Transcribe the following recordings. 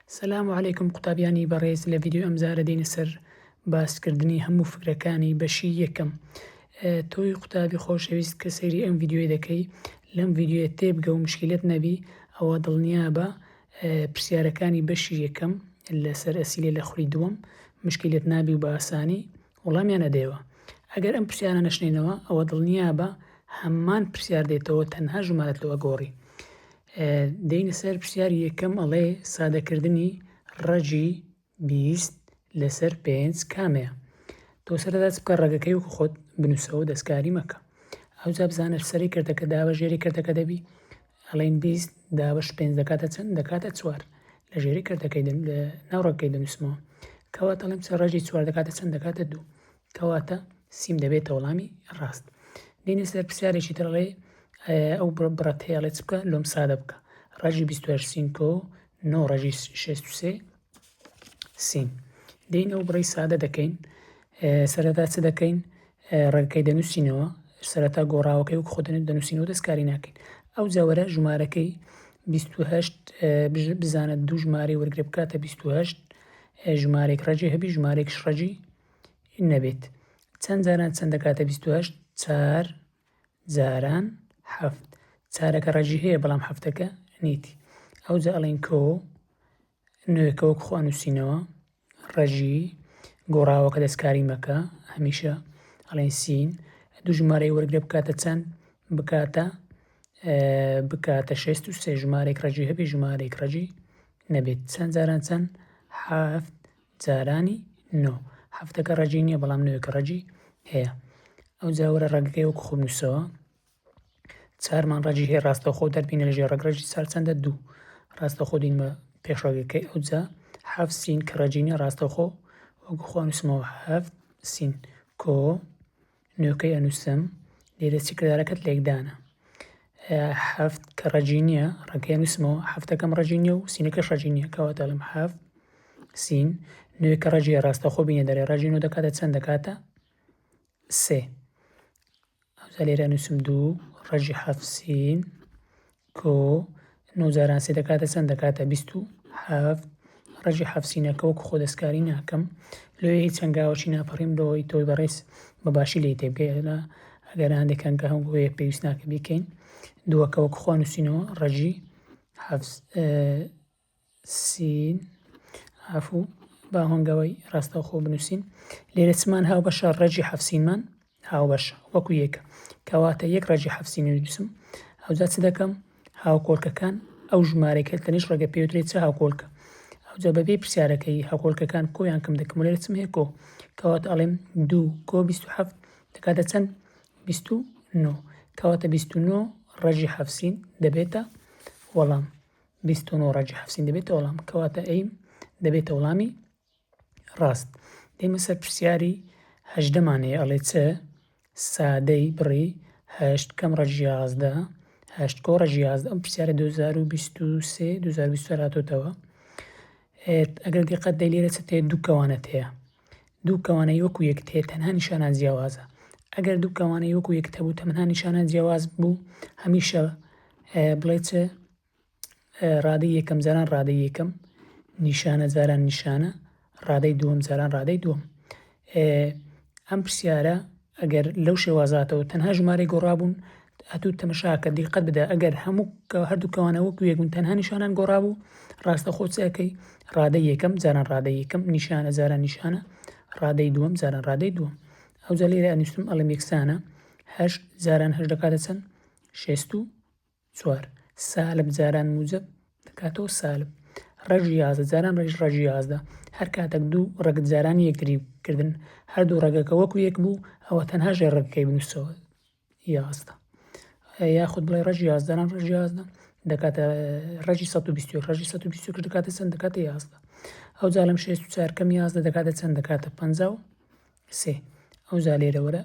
سەلام عەلەیکم قوتابیانی بەڕێز لە ڤیدیۆ ئەمجارە دێینە سەر باسکردنی هەموو فکرەکانی بەشی یەکەم. تۆی قوتابی خۆشەویست کە سەیری ئەم ڤیدیۆی دەکەی لەم ڤیدیۆیە تێبگە و مشکلت نەبی ئەوە دڵنیا بە پرسیارەکانی بەشی یەکەم لەسەر ئەسیلێ لە خوڵی دووەم مشکلت نابی و بە ئاسانی وەڵامیان نەدەیەوە. ئەگەر ئەم پرسیارە نەشنێنەوە ئەوە دڵنیا بە هەممان پرسیار دێتەوە تەنها ژمارەت لەوە گۆڕی. دێینە سەر پرسیاری یەکەم ئەڵێ سادەکردنی ڕەجی 20 لەسەر 5 کامەیە؟ تۆ سەرەتا چ بکە ڕێگەکەی وەکو خۆت بنووسەوە دەستکاری مەکە. ئەوجا بزانە سەری کردەکە دابە ژێری کردەکە دەبی ئەڵێن 20 دابەش 5 دەکاتە چەند دەکاتە 4 لە ژێری کردەکەی لە ناو ڕێگەکەی دەنووسمەوە. کەواتە ئەڵێم ڕەجی 4 دەکاتە چەند دەکاتە 2 کەواتە سیم دەبێتە وەڵامی ڕاست. دێینە سەر پرسیارێکی تر ئەڵێ ئەو بڕەت هەیە ئەڵێ چ بکە لۆم سادە بکە ڕەجی 28 سین کۆ 9 ڕەجی 63 سین. دێین ئەو بڕی سادە دەکەین سەرەتا چ دەکەین ڕێگەکەی دەنووسینەوە سەرەتا گۆڕاوەکەی وەکو خۆت دەنووسینەوە دەستکاری ناکەین. ئەو جاوەرە ژمارەکەی 28 بزانە دوو ژمارەی وەرگرە بکاتە 28 ژمارێک ڕەجی هەبی ژمارێکش ڕەجی نەبێت. چەند جاران چەند دەکاتە 28 4 جاران 7 چارەکە ڕەجی هەیە بەڵام هەفتەکە نیتی. ئەوجا ئەڵێن کۆ نوێکە وەکو خۆ نووسینەوە ڕەجی گۆڕاوەکە دەستکاری مەکە هەمیشە ئەڵێن سین دوو ژمارەی وەرگرە بکاتە چەند بکاتە 63 ژمارێک ڕەجی هەبی ژمارێک ڕەجی نەبێت. چەند جاران چەند 7 جارانی 9 هەفتەکە ڕەجی نییە بەڵام نوێکە ڕەجی هەیە. ئەو جاوەرە ڕێگەکەی وەکو خۆ بنووسەوە چارمان ڕەجی هەیە ڕاستەوخۆ دەربینە لەژێر ڕێگەی چار چەندە 2 ڕاستەوخۆ دینمە پێش ڕێگەکەی ئەوجا 7 سین کە ڕەجی نییە ڕاستەوخۆ وەکو خۆ نووسمەوە 7 سین کۆ نوێکەی ئەنووسم لێرە چیکردارەکەت لێکدانە 7 کە ڕەجی نییە ڕێگەکەی نووسمەوە هەفتەکەم ڕەجی نییە و سینەکەش ڕەجی نییە کەواتە ئەڵێم 7 سین نوێکە ڕەجیە ڕاستەوخۆ بینە دەرێ ڕەجی نۆ دەکاتە چەند دەکاتە 3 ئەوجا لێرە نووسم 2 ڕەجی 7 سین کۆ 9 جاران 3 دەکاتە چەند دەکاتە 27 ڕەجی 7 سینەکە وەکو خۆ دەستکاری ناکەم لێ هیچ چەنگاوەکی ناپەڕیم لەوەی تۆی بەڕێز بەباشی لێ تێبگەیە ئەگەر هەندێکان کە هەموویە پێویست ناکە بیکەین دووەکە وەکو خۆ نووسینەوە ڕەجی 7 سین ئافو با هەنگەوەی ڕاستەوخۆ بنووسین لێرە چمان هاو بەشە ڕەجی 7 سینمان هاو بەشە وەکو یەکە کەواتە یەک ڕەجی 7 سینی نووسم. ئەوجا چ دەکەم هاوکۆڵکەکان ئەو ژمارەکە تەنیش ڕێگە پێوترێت چه هاوکۆڵکە ئەوجا بەبێ پرسیارەکەی هاوکۆڵکەکان کۆیان کەم دەکەم لێرە چم هەیە کۆ کەواتە ئەڵێم 2 کۆ 27 دەکاتە چەند 29 کەواتە 29 ڕەجی 7 سین دەبێتە وەڵام 29 ڕەجی 7 سین دەبێتە وەڵام کەواتە ئەیم دەبێتە وەڵامی ڕاست. دێمە سەر پرسیاری هەژدەمانەیە ئەڵێ چ سادەی بڕی 8 کەم ڕەجی 11 8 کۆ ڕەجی 11 ئەم پرسیارە 2023 هاتۆتەوە. ئەگەر دیقەت دەی لێرە چ تێ دوو کەوانەت هەیە دوو کەوانەی وەکو یەکت هەیە تەنها نیشانان جیاوازە ئەگەر دوو کەوانەی وەکو یەکت هەبوو تەنها نیشانان جیاواز بوو هەمیشە بڵێ چ ڕادەی یەکەم جاران ڕادەی یەکەم نیشانە جاران نیشانە ڕادەی دووەم جاران ڕادەی دووەم. ئەم پرسیارە ئەگەر لەو شێوازاتەوە تەنها ژمارەی گۆڕابوون هەتوو تەمەشاکە دیقەت بدە ئەگەر هەموو هەردوو کەوانە وەکو یەکبوون تەنها نیشانان گۆڕابوو ڕاستەخۆ چەکەی ڕادەی یەکەم جاران ڕادەی یەکەم نیشانە جاران نیشانە ڕادەی دووەم جاران ڕادەی دووەم. ئەوجا لێرە ئەنووسم ئەڵێم یەکسانە 8 جاران 8 دەکاتە چەند 64 سالب جاران موجب دەکاتەوە سالب ڕەجی 11 جاران ڕەجی 11 هەر کاتێک دوو ڕەگەت جارانی یەکتری کردن هەردوو ڕێگەکە وەکو یەک بوو ئەوە تەنها ژێر ڕێگەکەی بنووسەوە 11 یاخود بڵێ ڕەجی 11 ڕەجی 11 دەکاتە ڕەجی 120 ڕەجی 120 دەکاتە چەند دەکاتە 11 ئەوجا لەم 64 کەم 11 دەکاتە چەند دەکاتە 53 ئەوجا لێرە وەرە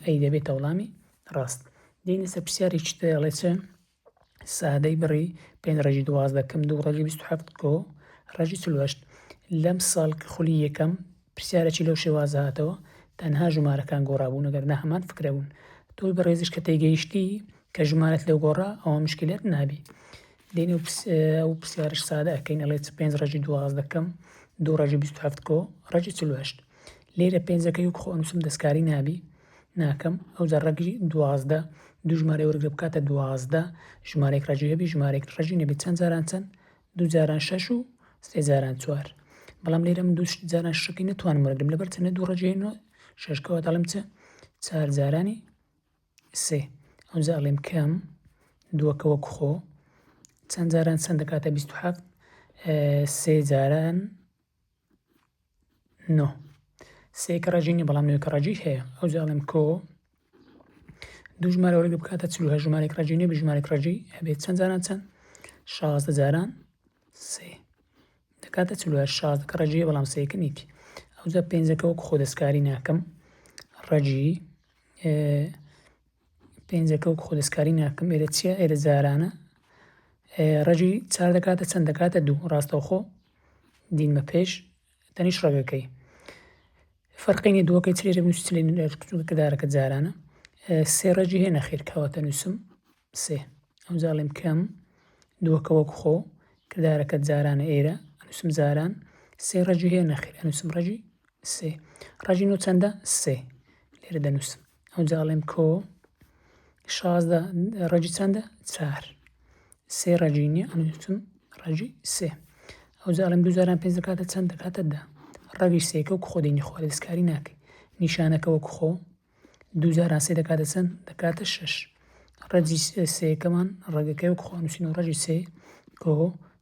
ئەی دەبێتە وەڵامی ڕاست. دێینە سەر پرسیارێکی تر ئەڵێ چ سادەی بڕی 5 ڕەجی 12 کەم 2 ڕەجی 27 کۆ ڕەجی 48 لەم ساڵ کە خولی یەکەم پرسیارێکی لەو شێوازە هاتەوە تەنها ژمارەکان گۆڕابوون ئەگەر نە هەمان فکرە بوون تۆی بەڕێزش کە تێگەیشتی کە ژمارەت لەو گۆڕا ئەوە مشکلێت نابی. دێنێ ئەو پرسیارش سادە ئەەکەین ئەڵێ 5 ڕەجی 12 کەم 2 ڕەجی 27 کۆ ڕەجی 48 لێرە پێنجەکەی و خۆ ئەنووسم دەستکاری نابی ناکەم ئەوجا ڕەگی 12 دوو ژمارە وەرگرە بکاتە 12 ژمارەیەک ڕەجی هەبی ژمارەیەک ڕەجی نەبێت چەند جاران چەند 2 جاران 6 و 3 جاران 4 بەڵام لێرە من 2 جاران شەکەی نەتوانم وەرگرم لەبەر چەندە 2 ڕەجیێنەوە 6 کەوە دەڵێم چ 4 جارانی 3 ئەوجا ئەڵێم کەم دووەکە وەکو خۆ چەند جاران چەند دەکاتە 27 3 جاران 9 3 کە ڕەجی نیە بەڵام 9 کە ڕەجی هەیە ئەوجا ئەڵێم کۆ دوو ژمارە وەرگرە بکاتە 48 ژمارەیەک ڕەجی نیە ژمارەیەک ڕەجی هەبێت چەند جاران چەند 16 جاران 3 دەکاتە 16 کە ڕەجیە بەڵام 3 کە نیتی ئەوجا پێنجەکە وەکو خۆ دەستکاری ناکەم ڕەجی پێنجەکە وەکو خۆ دەستکاری ناکەم ئێرە چییە ئێرە جارانە ڕەجی 4 دەکاتە چەند دەکاتە 2 ڕاستەوخۆ دینمە پێش تەنیش ڕەگەکەی فەرقینی دووەکەی چلێرە بنووسکە دارەکە جارانە 3 ڕەجی هەیە نەخێر کەواتە نووسم 3 ئەوجا ئەڵێم کەم دووەکە وەکو خۆ کردارەکە جارانە ئێرە ئەنووسم جاران 3 ڕەجی هەیە نەخێر ئەنووسم ڕەجی 3 ڕەجی نۆ چەندە 3 لێرە دەنووسم ئەوجا ئەڵێم کۆ 16 ڕەجی چەندە 4 3 ڕەجی نییە ئەنووسم ڕەجی 3 ئەوجا ئەڵێم 2 جاران 5 دەکاتە چەند دەکاتە 10 ڕەگی 3کە وەکو خۆ دێنی خۆ دەستکاری ناکەی نیشانەکە وەکو خۆ 2 جاران 3 دەکاتە چەند دەکاتە 6 ڕەجی 3کەمان ڕەگەکەی وەکو خۆ نووسینەوە ڕەجی 3 کۆ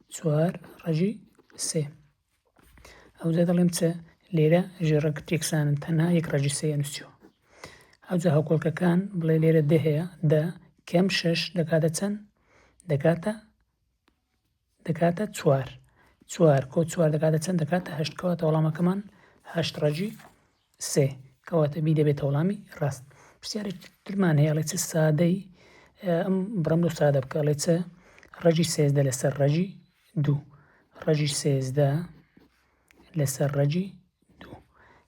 4 ڕەجی 3 ئەوجا دەڵێم چە لێرە ژێڕەکە تێکسانن تەنها یەک ڕەجی 3 ئەنووسیەوە ئەوجا هەوکۆڵکەکان بڵێ لێرە دە هەیە دە کەم 6 دەکاتە چەند دەکاتە 4 4 کۆ 4 دەکاتە چەند دەکاتە 8 کەواتە وەڵامەکەمان 8 ڕەجی 3 کەواتە بی دەبێتە وەڵامی ڕاست پرسیارێک ترمان هەیە ئەڵێ چ سادەی ئەم بڕەم لە سادە بکە ئەڵێ چە ڕەجی 13 لەسەر ڕەجی 2 ڕەجی 13 لەسەر ڕەجی 2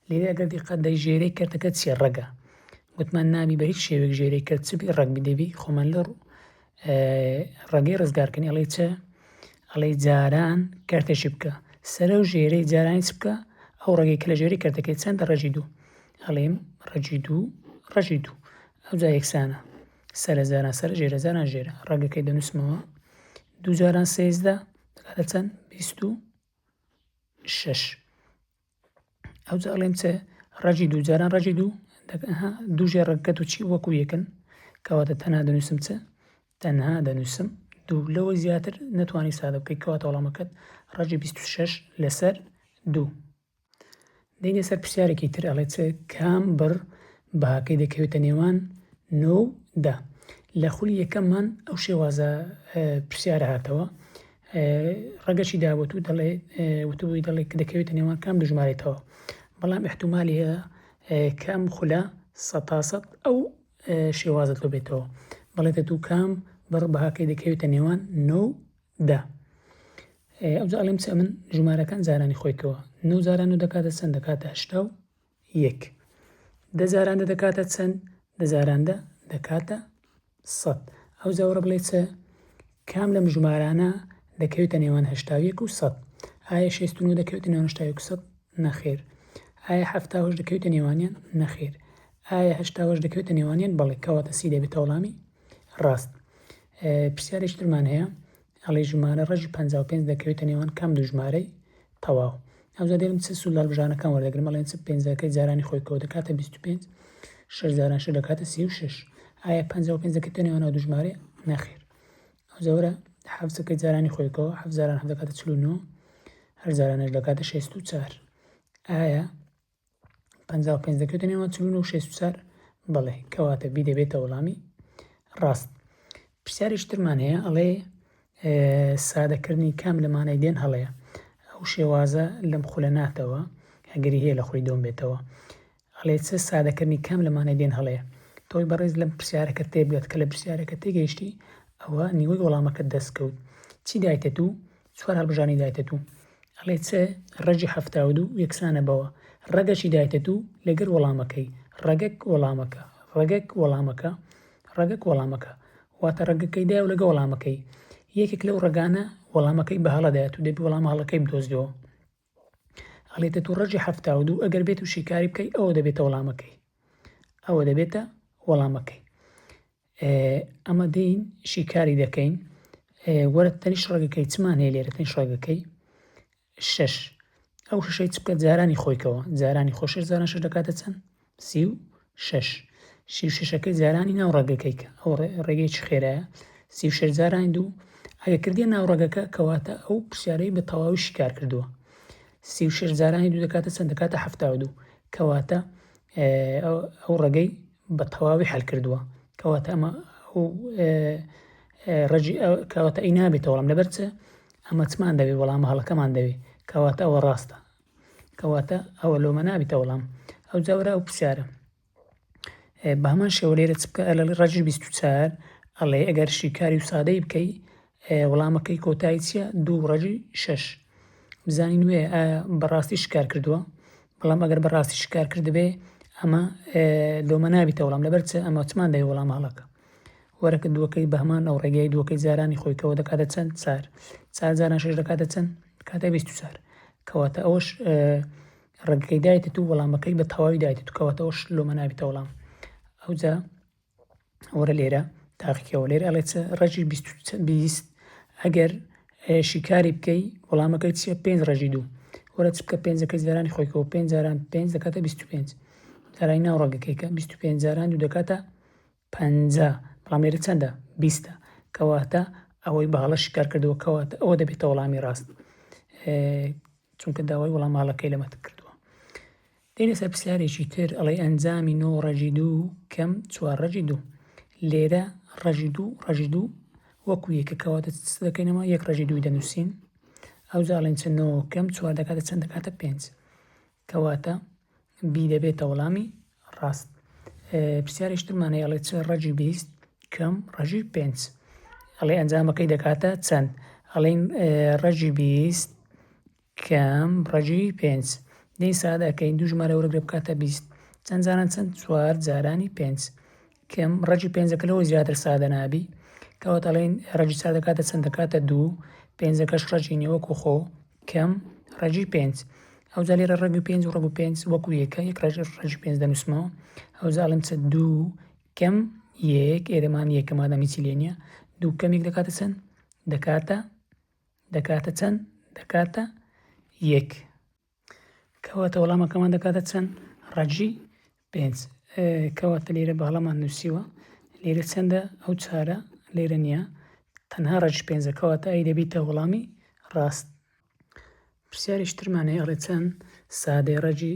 لێرە ئەگەر دیقەت دەی ژێرەی کردەکە چیە ڕەگە گوتمان نابی بە هیچ شێوێک ژێرەی کرد چبی ڕەگ بدەبی خۆمان لە ڕەگەی ڕزگارکردنی ئەڵێ چە ئەڵێ جاران کارتێکی بکە سەرە و ژێرەی جارانی چ بکە ئەو ڕێگەی کە لە ژێری کردەکەی چەندە ڕەجی 2 ئەڵێم ڕەجی 2 ڕەجی 2 ئەوجا یەکسانە سەرە جاران سەر ژێرە جاران ژێرە ڕەگەکەی دەنووسمەوە 2 جاران 13 دەکاتە چەند 26 ئەوجا ئەڵێم چە ڕەجی 2 جاران ڕەجی 2 دوو ژێڕەکەت و چی وەکو یەکن کەواتە تەنها دەنووسم چە تەنها دەنووسم 2 لەوە زیاتر نەتوانی سادە بکەیت کەواتە وەڵامەکەت ڕەجی 26 لەسەر 2 دەینە سەر پرسیارێکی تر ئەڵێ چە کام بڕ بەهاکەی دەکەوێتە نێوان 9 و 10 لە خولی یەکەممان ئەو شێوازە پرسیارە هاتەوە ڕەگەشی داوت و دەڵێ وتبووی دەڵێ دەکەوێتە نێوان کام دوژمارێتەوە بەڵام احتمالی هەیە کام خولە 100% ئەو شێوازت لۆ بێتەوە بەڵێتە دوو کام بڕ بەهاکەی دەکەوێتە نێوان 9 و 10 ئەوجا ئەڵێم چە من ژمارەکان جارانی خۆیتەوە 9 جاران و دەکاتە چەند دەکاتە 81 10 جاران دەکاتە چەند 10 جاران دەکاتە 100 ئەوجا وەرە بڵێ چە کام لەم ژمارانە دەکەوێتە نێوان 81 و 100 ئایا 69 دەکەوێتە نێوان 81 و 100 نەخێر ئایا 78 دەکەوێتە نێوانیان نەخێر ئایا 88 دەکەوێتە نێوانیان بەڵێ کەواتە سی دەبێتە وەڵامی ڕاست پرسیارێکی ترمان هەیە ئەڵێ ژمارە ڕەجی 55 دەکەوێتە نێوان کام دوو ژمارەی تەواو ئەوجا دێرم چ سوودال بژانەکان وەردەگرم ئەڵێن چ پێنجەکەی جارانی خۆیکەوە دەکاتە 25 6 جاران 6 دەکاتە 36 ئایا 55 دەکەوێتە نێوان ئەو دوو ژمارە نەخێر ئەوجا وەرە حەفزەکەی جارانی خۆیکەوە 7 جاران 7 دەکاتە 49 هەر جارانش دەکاتە 64 ئایا 55 دەکەوێتە نێوان 49 و 64 بەڵێ کەواتە بی دەبێتە وەڵامی ڕاست پرسیارێکی ترمان هەیە ئەڵێ سادەکردنی کام لە مانای دێن هەڵەیە ئەو شێوازە لەم خولە ناتەوە ئەگەری هەیە لە خوڵی دۆم بێتەوە ئەڵێ چە سادەکردنی کام لە مانای دێن هەڵەیە تۆی بەڕێز لەم پرسیارەکە تێبگات کە لە پرسیارەکە تێگەیشتی ئەوە نیوەی وەڵامەکە دەستکەوت چی دایتە تو چوار هەڵبژانی دایتە تو ئەڵێ چە ڕەجی 72 یەکسانە بەوە ڕەگەشی دایتە تو لەگەر وەڵامەکەی ڕەگەک وەڵامەکە واتە ڕەگەکەی دای و لەگە وەڵامەکەی یەکێک لەو ڕێگانە وەڵامەکەی بە هەڵەدایەت و دەبی وەڵامە هەڵەکەی بدۆزیەوە. ئەڵێتە تو ڕەجی 72 ئەگەر بێت و شیکاری بکەی ئەوە دەبێتە وەڵامەکەی. ئەمە دەین شیکاری دەکەین. وەرە تەنیش ڕێگەکەی چمان هەیە لێرە تەنیش ڕێگەکەی 6. ئەو شەشەی چ بکە جارانی خۆیکەوە جارانی خۆ 6 جاران 6 دەکاتە چەند 36. 36ەکەی جارانی ناو ڕێگەکەیکە ئەو ڕێگەی چ خێرایە 36 جارانی دوو ئەگە کردی ناو ڕێگەکە کەواتە ئەو پرسیارەی بە تەواوی شیکار کردووە. 36 جارانی دوو دەکاتە چەند دەکاتە 72 کەواتە ئەو ڕێگەی بە تەواوی حەل کردووە. کەواتە ئەمە کەواتە ئەی نابێتە وەڵام لەبەرچە ئەمە چمان دەوێت وەڵامە هەڵەکەمان دەوێت کەواتە ئەوە ڕاستە کەواتە ئەوە لۆمە نابێتە وەڵام. ئەو جاورە ئەو پرسیارە بە هەمان شێوە لێرە چ بکە لە ڕەجی 24 ئەڵێ ئەگەر شیکاری و سادەی بکەی وەڵامەکەی کۆتایی چییە 2 ڕەجی 6. بزانین وێ بەڕاستی شکار کردووە بەڵام ئەگەر بەڕاستی شکار کردبێ ئەمە لۆمە نابێتە وەڵام لەبەرچە ئەمە چمان دەوێت وەڵام هەڵەکە. وەرەکە دووەکەی بە هەمان ئەو ڕێگەی دووەکەی جارانی خۆیکەوە دەکاتە چەند 4 جاران 6 دەکاتە چەند کاتە 24 کەواتە ئەوش ڕێگەکەی دایێتێت و وەڵامەکەی بە تەواوی دایێت و کەواتە ئەوش لۆمە نابێتە وەڵام. ئەوجا وەرە لێرە تاقیکەوە لێرە ئەڵێ ڕەجی 20 ئەگەر شیکاری بکەی وەڵامەکەی چیە 5 ڕەجی 2 وەرە چ بکە 5ەکەی جارانی خۆیکەوە 5 جاران 5 دەکاتە 25 جارانی ناو ڕێگەکەیکە 25 جاران 2 دەکاتە 50 بەڵام لێرە چەندە 20 کەواتە ئەوەی بە هەڵە شیکار کردەوە کەواتە ئەوە دەبێتە وەڵامی ڕاست چونکە داوای وەڵام هەڵەکەی لەمە کردووە. دێنە سەر پرسیارێکی تر ئەڵێ ئەنجامی 9 ڕەجی 2 کەم 4 ڕەجی 2 لێرە ڕەجی 2 وەکو یەکە کەواتە چ دەکەینەوە 1 ڕەجی 2 دەنووسین ئەو جاڵێن چەندەوە کەم 4 دەکاتە چەند دەکاتە 5 کەواتە بی دەبێتە وەڵامی ڕاست. پرسیارێکی ترمان هەیە ئەڵێ چ ڕەجی 20 کەم ڕەجی 5 ئەڵێ ئەنجامەکەی دەکاتە چەند ئەڵێن ڕەجی 20 کەم ڕەجی 5 دەی سادەکەین دوو ژمارە وەرەگرە بکاتە 20 چەند جاران چەند 4 جارانی 5 کەم ڕەجی 5ەکە لەوە زیاتر سادە نابی کەواتە ئەڵێن ڕەجی 4 دەکاتە چەند دەکاتە 2 5ەکەش ڕەجی نێوەکو خۆ کەم ڕەجی 5 ئەوجا لێرە ڕەگی 5 و ڕەگو 5 وەکو یەکە 1 ڕەجی 5 دەنووسمەوە ئەوجا ئەڵێم چە 2 کەم 1 ئێرەمان یەکە مادامی چی لێ نییە 2 کەم 1 دەکاتە چەند دەکاتە چەند دەکاتە 1 کەواتە وەڵامەکەمان دەکاتە چەند ڕەجی 5 کەواتە لێرە بە هەڵەمان نووسیوە لێرە چەندە ئەو چارە لێرە نییە تەنها ڕەجی 5 کەواتە ئەی دەبیتە وەڵامی ڕاست. پرسیارێکی ترمان هەیە ئەڵێ چەند سادەی ڕەجی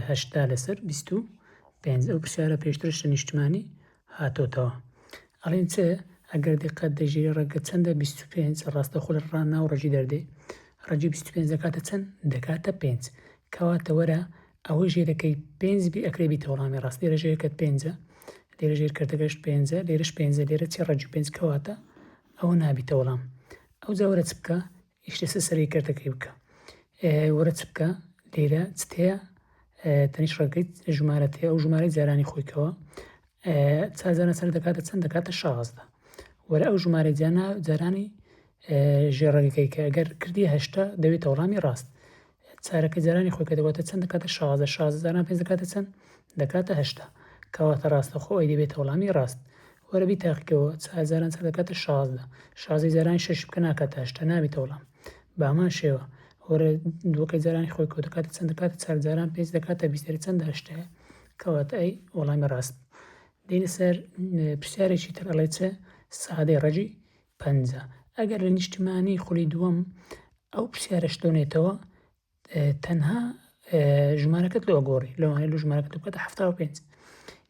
8 لەسەر 25 ئەو پرسیارە پێشترش نیشتمانی هاتۆتەوە ئەڵێن چ ئەگەر دقت دەژێری ڕەگە چەندە 25 ڕاستەخۆ لە ڕان ناو ڕەجی دەردێ ڕەجی 25 دەکاتە چەند دەکاتە 5 کەواتە وەرە ئەوە ژێرەکەی 5 بی ئەکرێ بیتە وەڵامی ڕاست لێرە ژێرەکەت 5 لێرە ژێر کردەکەش 5 لێرەش 5 لێرە چی ڕەجی 5 کەواتە ئەوە نابیتە وەڵام. ئەو جا وەرە چ بکە ئیشتە سەری کردەکەی بکە وەرە چ بکە لێرە چتەیە تەنیش ڕێگەی ژمارەت هەیە ئەو ژمارەی جارانی خۆیکەوە چازانە سەر دەکاتە چەند دەکاتە 16 وەرە ئەو ژمارە جارانی ژێڕەگەکەی کە ئەگەر کردی 8 دەوێتە وەڵامی ڕاست چارەکە جارانی خۆی کە دەواتە چەند دەکاتە 16 جاران 5 دەکاتە چەند دەکاتە 8 کەواتە ڕاستە خۆ ئەی دەبێتە وەڵامی ڕاست. وەرە بی تاقیکەوە جاران چەند دەکاتە 16 جارانی 6 بکە ناکاتە 8 نابێتە وەڵام بە هەمان شێوە وەرە دووەکەی جارانی خۆی کۆ دەکاتە چەند دەکاتە 4 جاران 5 دەکاتە 20 چەند 8 کەواتە ئەی وەڵامی ڕاست. دێنە سەر پرسیارێکی تر ئەڵێ چە سادەی ڕەجی 5 ئەگەر لە نیشتمانی خولی دووەم ئەو پرسیارەش دۆنێتەوە تەنها ژمارەکەت لەوە گۆڕی لەوانەیە لە ژمارەکەت بکاتە 75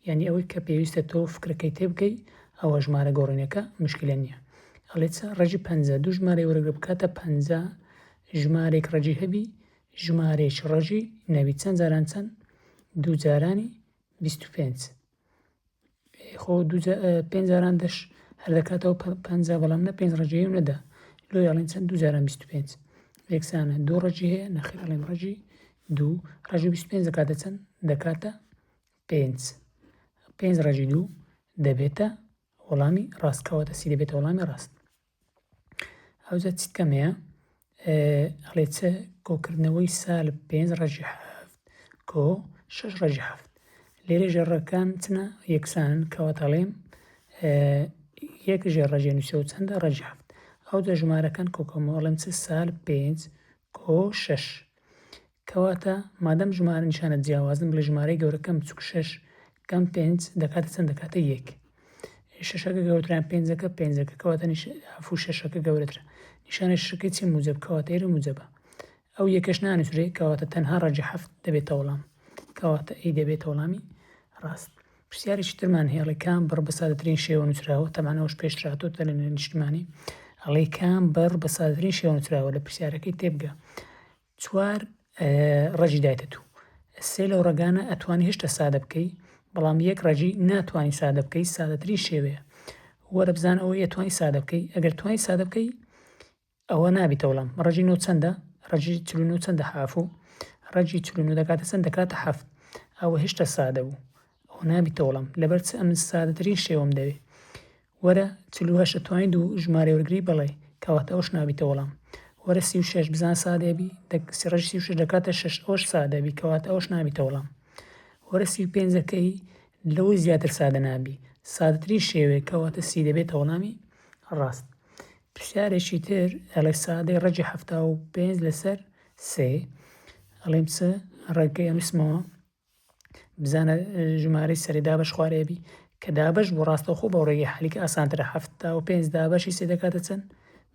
یعنی ئەوەی کە پێویستە تۆ فکرەکەی تێ بکەی ئەوە ژمارە گۆڕینەکە مشکلە نییە. ئەڵێ چە ڕەجی 5 دوو ژمارەی وەرەگرە بکاتە 50 ژمارێک ڕەجی هەبی ژمارێک ڕەجی نەبی چەند جاران چەند دوو جارانی 25 خۆ 5 جاران دەش هەر دەکاتەوە 50 بەڵام نە 5 ڕەجی و نەدا لۆ ئەڵێن چەند دوو جاران 25 یەکسانە دوو ڕەجی هەیە نەخێر ئەڵێن ڕەجی دوو ڕەجی 25 دەکاتە چەند دەکاتە 5 ڕەجی دوو دەبێتە وەڵامی ڕاستکەواتە سی دەبێتە وەڵامی ڕاست. ئەوجا چیت کەمەیە ئەڵێ چ کۆکردنەوەی سالب 5 ڕەجی 7 کۆ 6 ڕەجی 7 لێرە ژێڕەکان چنە یەکسانن کەواتە ئەڵێم یەک ژێڕەجێ نووسیەوە چەندە ڕەجی 7 ئەوجا ژمارەکان کۆکەمەوە ئەڵێم چ سالب 5 کۆ 6 کەواتە مادەم ژمارە نیشانە جیاوازن بڵێ ژمارەی گەورەکەم بچووک 6 کەم 5 دەکاتە چەند دەکاتە 1 6ەکە گەورەتران 5ەکە 5ەکە کەواتە هەفوو 6ەکە گەورەترە نیشانە شەکەی چی موجب کەواتە ئێرە موجبە ئەو یەکەش نانووسرێ کەواتە تەنها ڕەجی 7 دەبێتە وەڵام کەواتە ئەی دەبێتە وەڵامی ڕاست. پرسیارێکی ترمان هێڵی کام بەڕ بە سادەترین شێوە نووسراوە تەمانەوەش پێشراتۆ تەلە نیشتمانی ئەڵێ کام بەڕ بە سادەترین شێوە نووسراوە لە پرسیارەکەی تێبگە 4 ڕەجی دایتە تو سێ لەو ڕێگانە ئەتوانی هێشتا سادە بکەی بەڵام یەک ڕەجی ناتوانانی سادە بکەی سادەترین شێوەیە وەرە بزان ئەوەی ئەتوانی سادە بکەی ئەگەر توانی سادە بکەی ئەوە نابیتە وەڵام ڕەجی 9 چەندە ڕەجی 49 چەندە حافو ڕەجی 49 دەکاتە چەند دەکاتە 7 ئەوە هێشتا سادە بوو ئەو نابیتە وەڵام لەبەر ئەم سادەترین شێوەم دەوێت وەرە 48 توانی دوو ژمارە وەرگری بەڵێ کەواتە ئەوش نابیتە وەڵام وەرە 36 بزان سادەبی ڕەجی 36 دەکاتە 6 ئەوش سادەبی کەواتە ئەوش نابیتە وەڵام وەرە 35ەکەی لەوەی زیاتر سادە نابی سادەترین شێوەیە کەواتە سی دەبێتە وەڵامی ڕاست. پرسیارێکی تر ئەڵێ سادەی ڕەجی 75 لەسەر سێ ئەڵێم چ ڕێگەکەی ئەنووسمەوە بزانە ژمارەی سەری دابەش خوارێبی کە دابەش بۆ ڕاستەوخۆ بە ڕێگەی حەلیکە ئاسانترە 75 دابەشی سێ دەکاتە چەند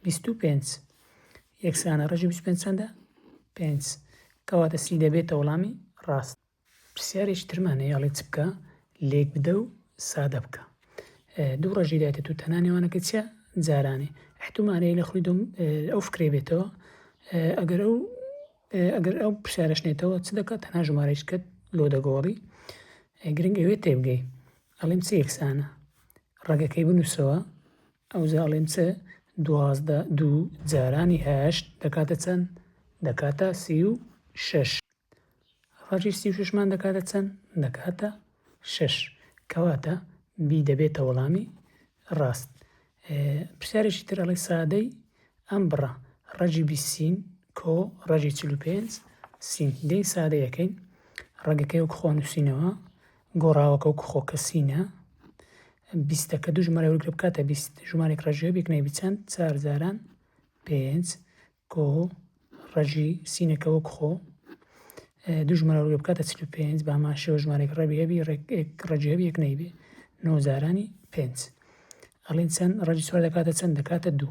25 یەکسانە ڕەجی 25 چەندە 5 کەواتە سی دەبێتە وەڵامی ڕاست. پرسیارێکی ترمانەیە ئەڵێ چ بکە لێک بدە و سادە بکە دوو ڕەجی دایتە تو تەنانێوانەکە چیە جارانێ احتمالەیە لە خوڵی دۆم ئەو فکرێ بێتەوە ئەگەر ئەو پرسیارەش نێتەوە چ دەکات تەنها ژمارەیەکەت لۆ دەگۆڕی گرنگ ئەوێ تێبگەی ئەڵێم چ یەکسانە ڕێگەکەی بنووسەوە ئەوجا ئەڵێم چ 12 دوو جارانی 8 دەکاتە چەند دەکاتە 36 ڕەجی 36مان دەکاتە چەند دەکاتە 6 کەواتە بی دەبێتە وەڵامی ڕاست. پرسیارێکی تر ئەڵێ سادەی ئەم بڕە ڕەجی 20 کۆ ڕەجی 45 سین دەی سادەیەکەین ڕێگەکەی وەک خۆ نووسینەوە گۆڕاوەکە وەک خۆکە سینە 20ەکە دوو ژمارە وەرگرە بکاتە 20 ژمارێک ڕەجیە بێکنەی چەند 4 جاران 5 کۆ ڕەجی سینەکە وەک خۆ دوو ژمارە وەرگرە بکاتە 45 بە هەمان شێوە ژمارێک ڕەبی ڕەجی هەبی یەک نەیبێ 9 جارانی 5 ئەڵێن چەند ڕەجی 4 دەکاتە چەند دەکاتە 2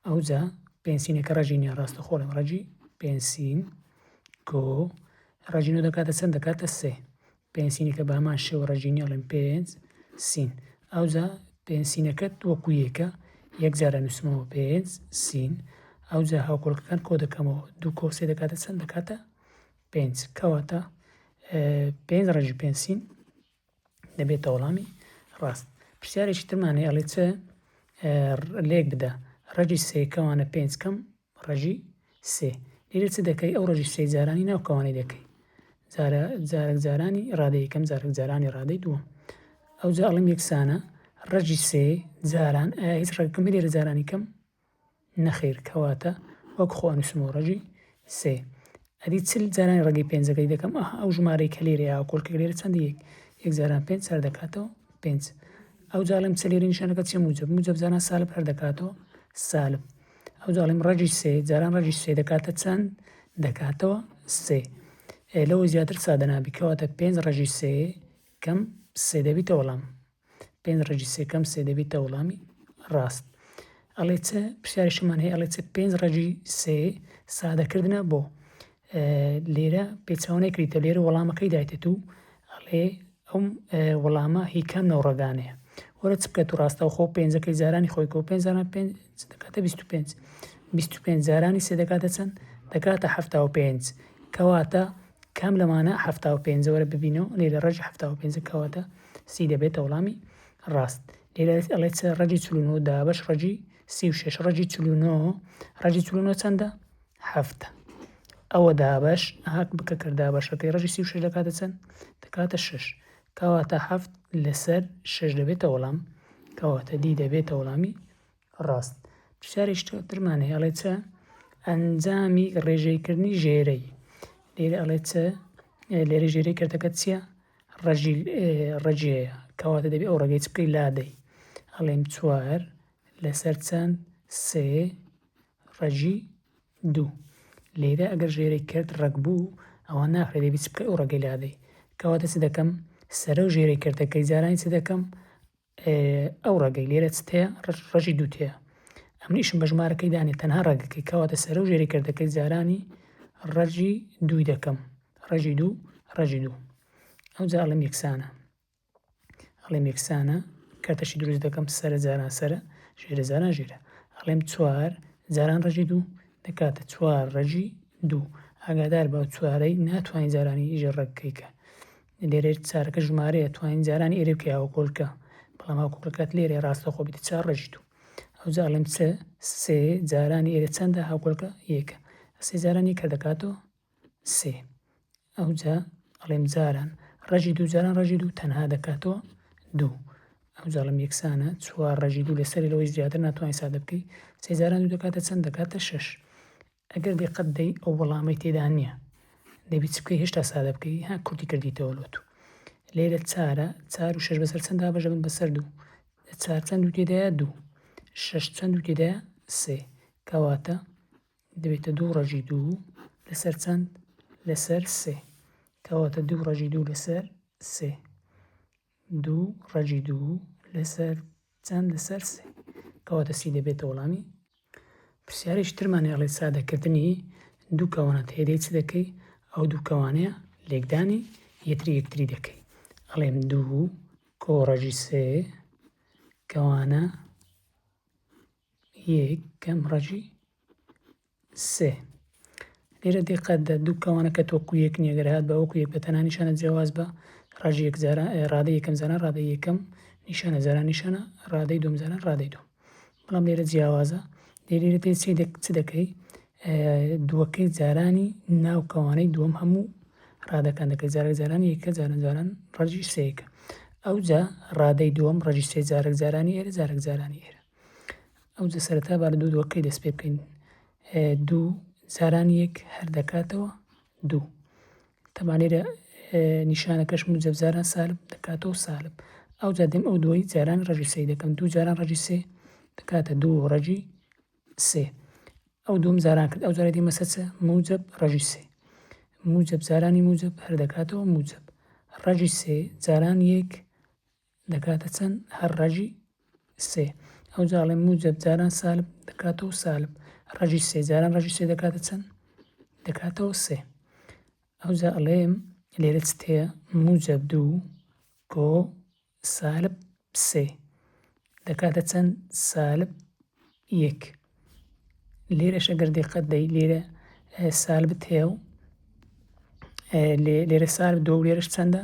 ئەوجا پێنسینەکە ڕەجی نیە ڕاستە خۆڵم ڕەجی پێنسین کۆ ڕەجی 9 دەکاتە چەند دەکاتە 3 پێنسینەکە بە هەمان شێوە ڕەجی نیە ئەڵێن 5 سین ئەوجا پێنسینەکەت وەکو یەکە یەک جارە نووسمەوە 5 سین ئەوجا هاوکۆڵەکەکان کۆ دەکەمەوە 2 کۆ 3 دەکاتە چەند دەکاتە 5 کەواتە 5 ڕەجی پێنسین دەبێتە وەڵامی ڕاست. پرسیارێکی ترمانەیە ئەڵێ چ لێک بدە ڕەجی سێکەوانە 5 کەم ڕەجی سێ لێرە چ دەکەی ئەو ڕەجی سێ جارانی ناوکەوانی دەکەی جارێک جارانی ڕادەی یەکەم جارێک جارانی ڕادەی دووەم ئەوجا ئەڵێم یەکسانە ڕەجی سێ جاران هیچ ڕێگەکەم لێرە جارانی کەم نەخێر کەواتە وەک خۆ نووسمەوە ڕەجی سێ ئەدی چل جارانی ڕێگەی 5ەکەی دەکەم ئەو ژمارەی کە لێرە یا کۆڵکە لێرە چەندی یەک جاران 5 سەر دەکاتەوە 5 ئەو جاڵم چ لێرە نیشانەکە چی موجب جاران سالب هەر دەکاتەوە سالب ئەو جاڵم ڕەجی سێ جاران ڕەجی سێ دەکاتە چەند دەکاتەوە سێ لەوە زیاتر سادە نابی کەواتە 5 ڕەجی سێ کەم سێ دەبیتە وەڵام 5 ڕەجی سێ کەم سێ دەبیتە وەڵامی ڕاست. ئەڵێ چ پرسیارێکمان هەیە ئەڵێ چ 5 ڕەجی سێ سادەکردنە بۆ لێرە پێچاوانەی کریتە لێرە وەڵامەکەی دایتێت و ئەڵێ ئەم وەڵامە هی کام نەوڕەگانەیە وەرە چ بکە تو ڕاستەوخۆ 5ەکەی جارانی خۆی کۆ 5 جاران 5 دەکاتە 25 25 جارانی سێ دەکاتە چەند دەکاتە 75 کەواتە کام لەمانە 75 وەرە ببینەوە لێرە ڕەجی 75 کەواتە سی دەبێتە وەڵامی ڕاست. لێرە ئەڵێ چ ڕەجی 49 دابەش ڕەجی 36 ڕەجی 49 ڕەجی 49 چەندە 7 ئەوە دابەش هاک بکە کردا بەشەکەی ڕەجی 36 دەکاتە چەند دەکاتە 6 کەواتە 7 لەسەر 6 دەبێتە وەڵام کەواتە دی دەبێتە وەڵامی ڕاست. پرسیارێکی ترمان هەیە ئەڵێ چە ئەنجامی ڕێژەیکردنی ژێرەی لێرە ئەڵێ چە لێرە ژێرەی کردەکەت چییە ڕەجەیە کەواتە دەبێت ئەو ڕێگەی چ بکەی لادەی ئەڵێم 4 لەسەر چەند 3 ڕەجی 2 لێرە ئەگەر ژێرەی کرد ڕەگ بوو ئەوە ناخرێت دەبێت چ بکەی ئەو ڕێگەی لادەی کەواتە چ دەکەم سەرە و ژێرەی کردەکەی جارانی چ دەکەم ئەو ڕێگەی لێرە چ هەیە ڕەجی 2 هەیە ئەم نیشم بە ژمارەکەی دانێت تەنها ڕێگەکەی کەواتە سەرە و ژێرەی کردەکەی جارانی ڕەجی 2 دەکەم ڕەجی 2 ڕەجی 2 ئەو جا ئەڵێم یەکسانە کاتەشی دروست دەکەم سەرە جاران سەرە ژێرە جاران ژێرە ئەڵێم 4 جاران ڕەجی 2 دەکاتە 4 ڕەجی 2 ئاگادار بە چوارەی ناتوانین جارانی ئیژە ڕێگەکەیکە لێرە چارەکە ژمارەیە توانین جارانی ئێرە بکەی هاوکۆڵکە بەڵام هاوکۆڵەکەت لێرە ڕاستەخۆ بیت 4 ڕەجی 2 ئەو جا ئەڵێم سێ جارانی ئێرە چەندە هاوکۆڵکە یەکە سێ جارانی کە دەکاتەوە سێ ئەو جا ئەڵێم جاران ڕەجی 2 جاران ڕەجی 2 تەنها دەکاتەوە 2 ئەو جا ئەڵێم یەکسانە 4 ڕەجی 2 لەسەری لەوەی زیاتر ناتوانین سادە بکەی سێ جاران 2 دەکاتە چەند دەکاتە 6 ئەگەر دقت دەی ئەو وەڵامی تێدا نییە دەبێت چ بکەی هێشتا سادە بکەی ها کورتی کردیتەوە لۆ تو لێرە 4 و 6 بەسەر چەند دابەژە بن بەسەر 2 4 چەند و تێدایە 2 6 چەند و تێدایە 3 کەواتە دەبێتە 2 ڕەجی 2 لەسەر چەند لەسەر 3 کەواتە 2 ڕەجی 2 لەسەر 3 2 ڕەجی 2 لەسەر چەند لەسەر 3 کەواتە سی دەبێتە وەڵامی پرسیارێکی ترمان هەیە ئەڵێ سادەکردنی دوو کەوانە هێدەی چ دەکەی ئەو دوو کەوانەیە لێکدانی یەکتری دەکەی ئەڵێم 2 کۆڕەجی 3 کەوانە 1 کەم ڕەجی 3 لێرە دقەتدە دوو کەوانەکە تۆکو یەک نیە گەر هات بە وەکو یەک بە تەنها نیشانە جیاواز بە ڕەجی یەک جاران ڕادەی یەکەم جاران ڕادەی یەکەم نیشانە جاران نیشانە ڕادەی دوم جاران ڕادەی دوم بەڵام لێرە جیاوازە لێرە پێ چ دەکەی دووەکەی جارانی ناو کەوانەی دووەم هەموو ڕادەکان دەکەی جارێک جارانی یەکە جاران ڕەجی سەیەکە ئەو جا ڕادەی دووەم ڕەجی سێ جارێک جارانی ئێرە جارێک جارانی ئێرە ئەو جا سەرەتا بار دووەکەی دەست پێ بکەین دوو جارانی یەک هەر دەکاتەوە 2 تەمان لێرە نیشانەکەش موجب جاران سالب دەکاتەوە سالب ئەو جا دێم ئەو دووەی جاران ڕەجی سێ دەکەم 2 جاران ڕەجی سێ دەکاتە 2 ڕەجی سێ ئەو دوم جاران کرد ئەو جارە دیمە سەچە موجب ڕەجی سێ موجب جارانی موجب هەر دەکاتەوە موجب ڕەجی سێ جاران یەک دەکاتە چەند هەر ڕەجی سێ ئەو جاڵێ موجب جاران سالب دەکاتەوە سالب ڕەجی سێ جاران ڕەجی سێ دەکاتە چەند دەکاتەوە سێ ئەو جا ئەڵێم لێرە چ هەیە موجب 2 کۆ سالب سێ دەکاتە چەند سالب یەک لێرەش ئەگەر دقت دەی لێرە سالبت هەیە و لێرە سالب 2 و لێرەش چەندە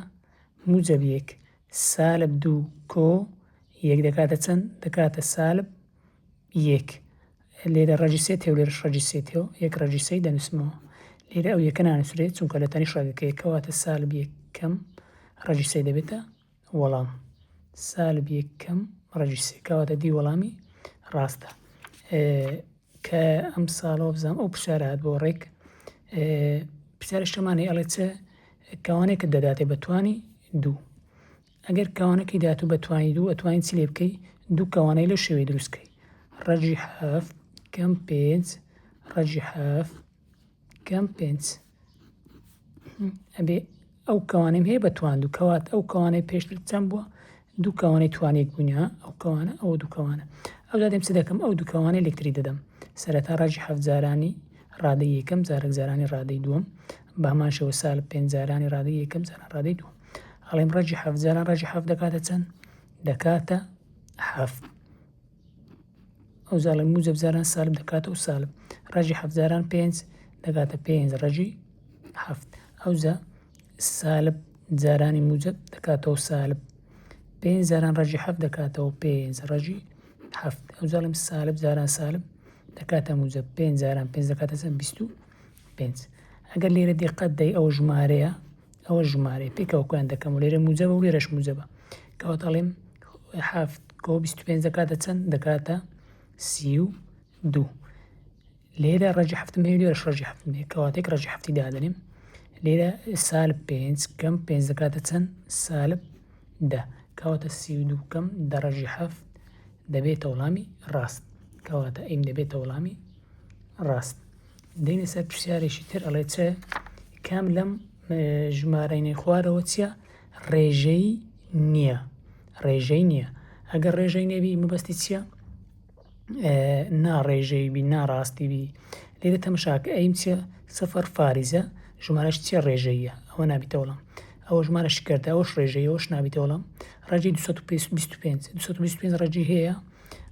موجب 1 سالب 2 کۆ 1 دەکاتە چەند دەکاتە سالب 1 لێرە ڕەجی سێ هەیە و لێرەش ڕەجی سێ هەیە و 1 ڕەجی سێی دەنووسمەوە لێرە ئەو یەکە نانووسرێت چونکە لە تەنیش ڕێگەکەی کەواتە سالب 1 کەم ڕەجی سێ دەبێتە وەڵام سالب 1 کەم ڕەجی سێ کەواتە دی وەڵامی ڕاستە کە ئەم ساڵەوە بزانام ئەو پرسیارە هات بۆ ڕێک پرسیارش شەمانەیە ئەڵێ چە کەوانێکت دەداتێ بەتوانی 2 ئەگەر کەوانەکەی داات و بەتوانی 2 ئەتوانین چی لێ بکەی دوو کەوانەی لە شێوەی دروستکەی ڕەجی 7 کەم 5 ڕەجی 7 کەم 5 ئەبێ ئەو کەوانەیم هەیە بەتوان دوو کەوات ئەو کەوانەی پێشتر چەند بووە دوو کەوانەی توانێک بوونیە ئەو کەوانە ئەو دوو کەوانە ئەو دادێم چ دەکەم ئەو دوو کەوانەی لەکتری دەدەم سەرەتا ڕەجی 7 جارانی ڕادەی یەکەم جارێک جارانی ڕادەی دووەم بە هەمان شێوە سالب 5 جارانی ڕادەی یەکەم جاران ڕادەی دووەم ئەڵێم ڕەجی 7 جاران ڕەجی 7 دەکاتە چەند دەکاتە 7 ئەو زاڵی موجب جاران سالب دەکاتەوە سالب ڕەجی 7 جاران 5 دەکاتە 5 ڕەجی 7 ئەو زە سالب جارانی موجب دەکاتەوە سالب 5 جاران ڕەجی 7 دەکاتەوە 5 ڕەجی 7 ئەو زاڵم سالب جاران سالب دەکاتە موجب 5 جاران 5 دەکاتە چەند 25 ئەگەر لێرە دقت دەی ئەوە ژمارەیە ئەوە ژمارەیە پێکەوەکویان دەکەم و لێرە موجبە و لێرەش موجبە کەواتە ئەڵێم 7 کۆ 25 دەکاتە چەند دەکاتە 30 2 لێرە ڕەجی حەفتم هەیە لێرەش ڕەجی حەفتم هەیە کەواتەیەک ڕەجی حەفتی دادەنێم لێرە سالب 5 کەم 5 دەکاتە چەند سالب 10 کەواتە 32 کەم 10 ڕەجی حەفت دەبێتە وەڵامی ڕاست کەواتە ئەیم دەبێتە وەڵامی ڕاست. دێنە سەر پرسیارێکی تر ئەڵێ چ کام لەم ژمارەینەی خوارەوە چییە ڕێژەی نییە ڕێژەی نییە ئەگەر ڕێژەی نەبی مەبەستی چییە ناڕێژەی بی ناڕاستی بی لێرە تەماشاکە ئەیم چییە سەفەر فاریزە ژمارەش چییە ڕێژەیە ئەوە نابیتە وەڵام ئەوە ژمارە شکردە ئەوش ڕێژەیە ئەوش نابیتە وەڵام ڕەجی 225 ڕەجی هەیە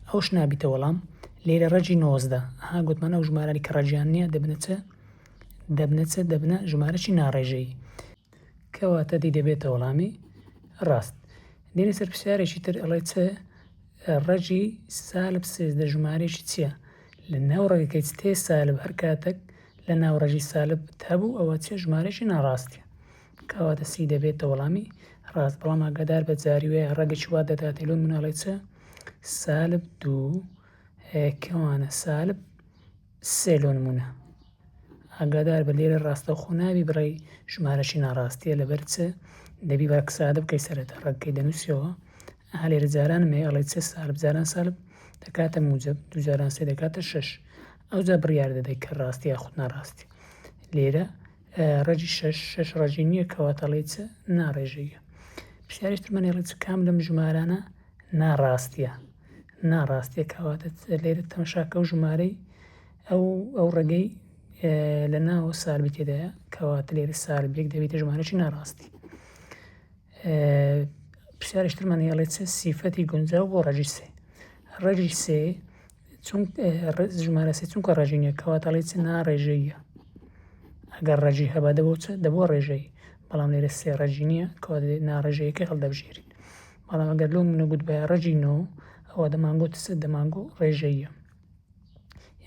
ئەوش نابیتە وەڵام لێرە ڕەجی 19 ها گوتمان ئەو ژمارەی کە ڕەجیان نییە دەبنە ژمارەی ناڕێژەیی کەواتە دی دەبێتە وەڵامی ڕاست. دێنە سەر پرسیارێکی تر ئەڵێ چ ڕەجی سالب 13 ژمارەیەکی چییە لە ناو ڕێگەکەی تێ سالب هەر کاتێک لە ناو ڕەجی سالب هەبوو ئەوە چێ ژمارەیەکی ناڕاستیە کەواتە سی دەبێتە وەڵامی ڕاست بەڵام ئاگادار بە جاری وەیە ڕەگەی وا دەداتێ لۆ مناڵی چە سالب 2 کەوانە سالب 3 لۆ نمونە ئاگادار بە لێرە ڕاستەوخۆ نابی بڕێ ژمارەشی ناڕاستیە لەبەر چە دەبی بە سادە بکەی سەرەتا ڕەگەکەی دەنووسیەوە لێرە جارانم هەیە ئەڵێ چە سالب جاران سالب دەکاتە موجب 2 جاران 3 دەکاتە 6 ئەوجا بڕیار دەدەی کە ڕاستی یاخود ناڕاستی لێرە ڕەجی 6 ڕەجی نییە کەواتەڵێ چە ناڕێژەیە. پرسیارێکترمان هێڵێ چ کام لەم ژمارانە ناڕاستیە کەواتە لێرە تەماشاکە و ژمارەی ئەو ڕێگەی لە ناوە سالبی تێدایە کەواتە لێرە سالب 1 دەبێتە ژمارەی ناڕاستی. پرسیارێکترمان هێڵێ چە سیفەتی گونجاو بۆ ڕەجی 3 ڕەجی 3 ژمارە 3 چونکە ڕەجی نییە کەواتەڵێ چ ناڕێژەیە ئەگەر ڕەجی هەبا دەبوو ڕێژەی بەڵام لێرە 3 ڕەجی نییە کەواتە ناڕێژەیەکە هەڵدەبژێرین بەڵام ئەگەر لۆ منە گوت بە ڕەجی 9 ئەوە دەمانگۆ دەمانگۆ ڕێژەیە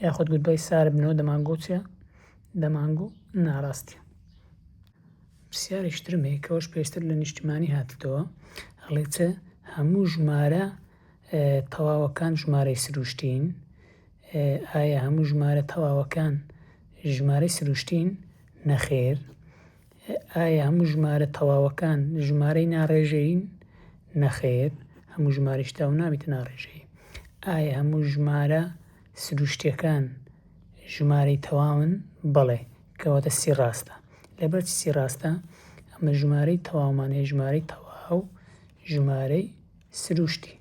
یاخود گوت بای سالب 9 دەمانگۆ چیە دەمانگۆ ناڕاستیە. پرسیارێکترم هەیە کەەوەش پێشتر لە نیشتیمانی هاتووە ئەڵێ چە هەموو ژمارە تەواوەکان ژمارەی سروشتین ئایا هەموو ژمارە تەواوەکان ژمارەی سروشتین نەخێر ئایا هەموو ژمارە تەواوەکان ژمارەی ناڕێژەین نەخێر هەموو ژمارەی تاو نابێتە ناڕێژەیی ئایا هەموو ژمارە سروشتیەکان ژمارەی تەواون بەڵێ کەواتە سی ڕاستە لەبەر سی ڕاستە ئەمە ژمارەی تەواومانەیە ژمارەی تەواو ژمارەی سروشتی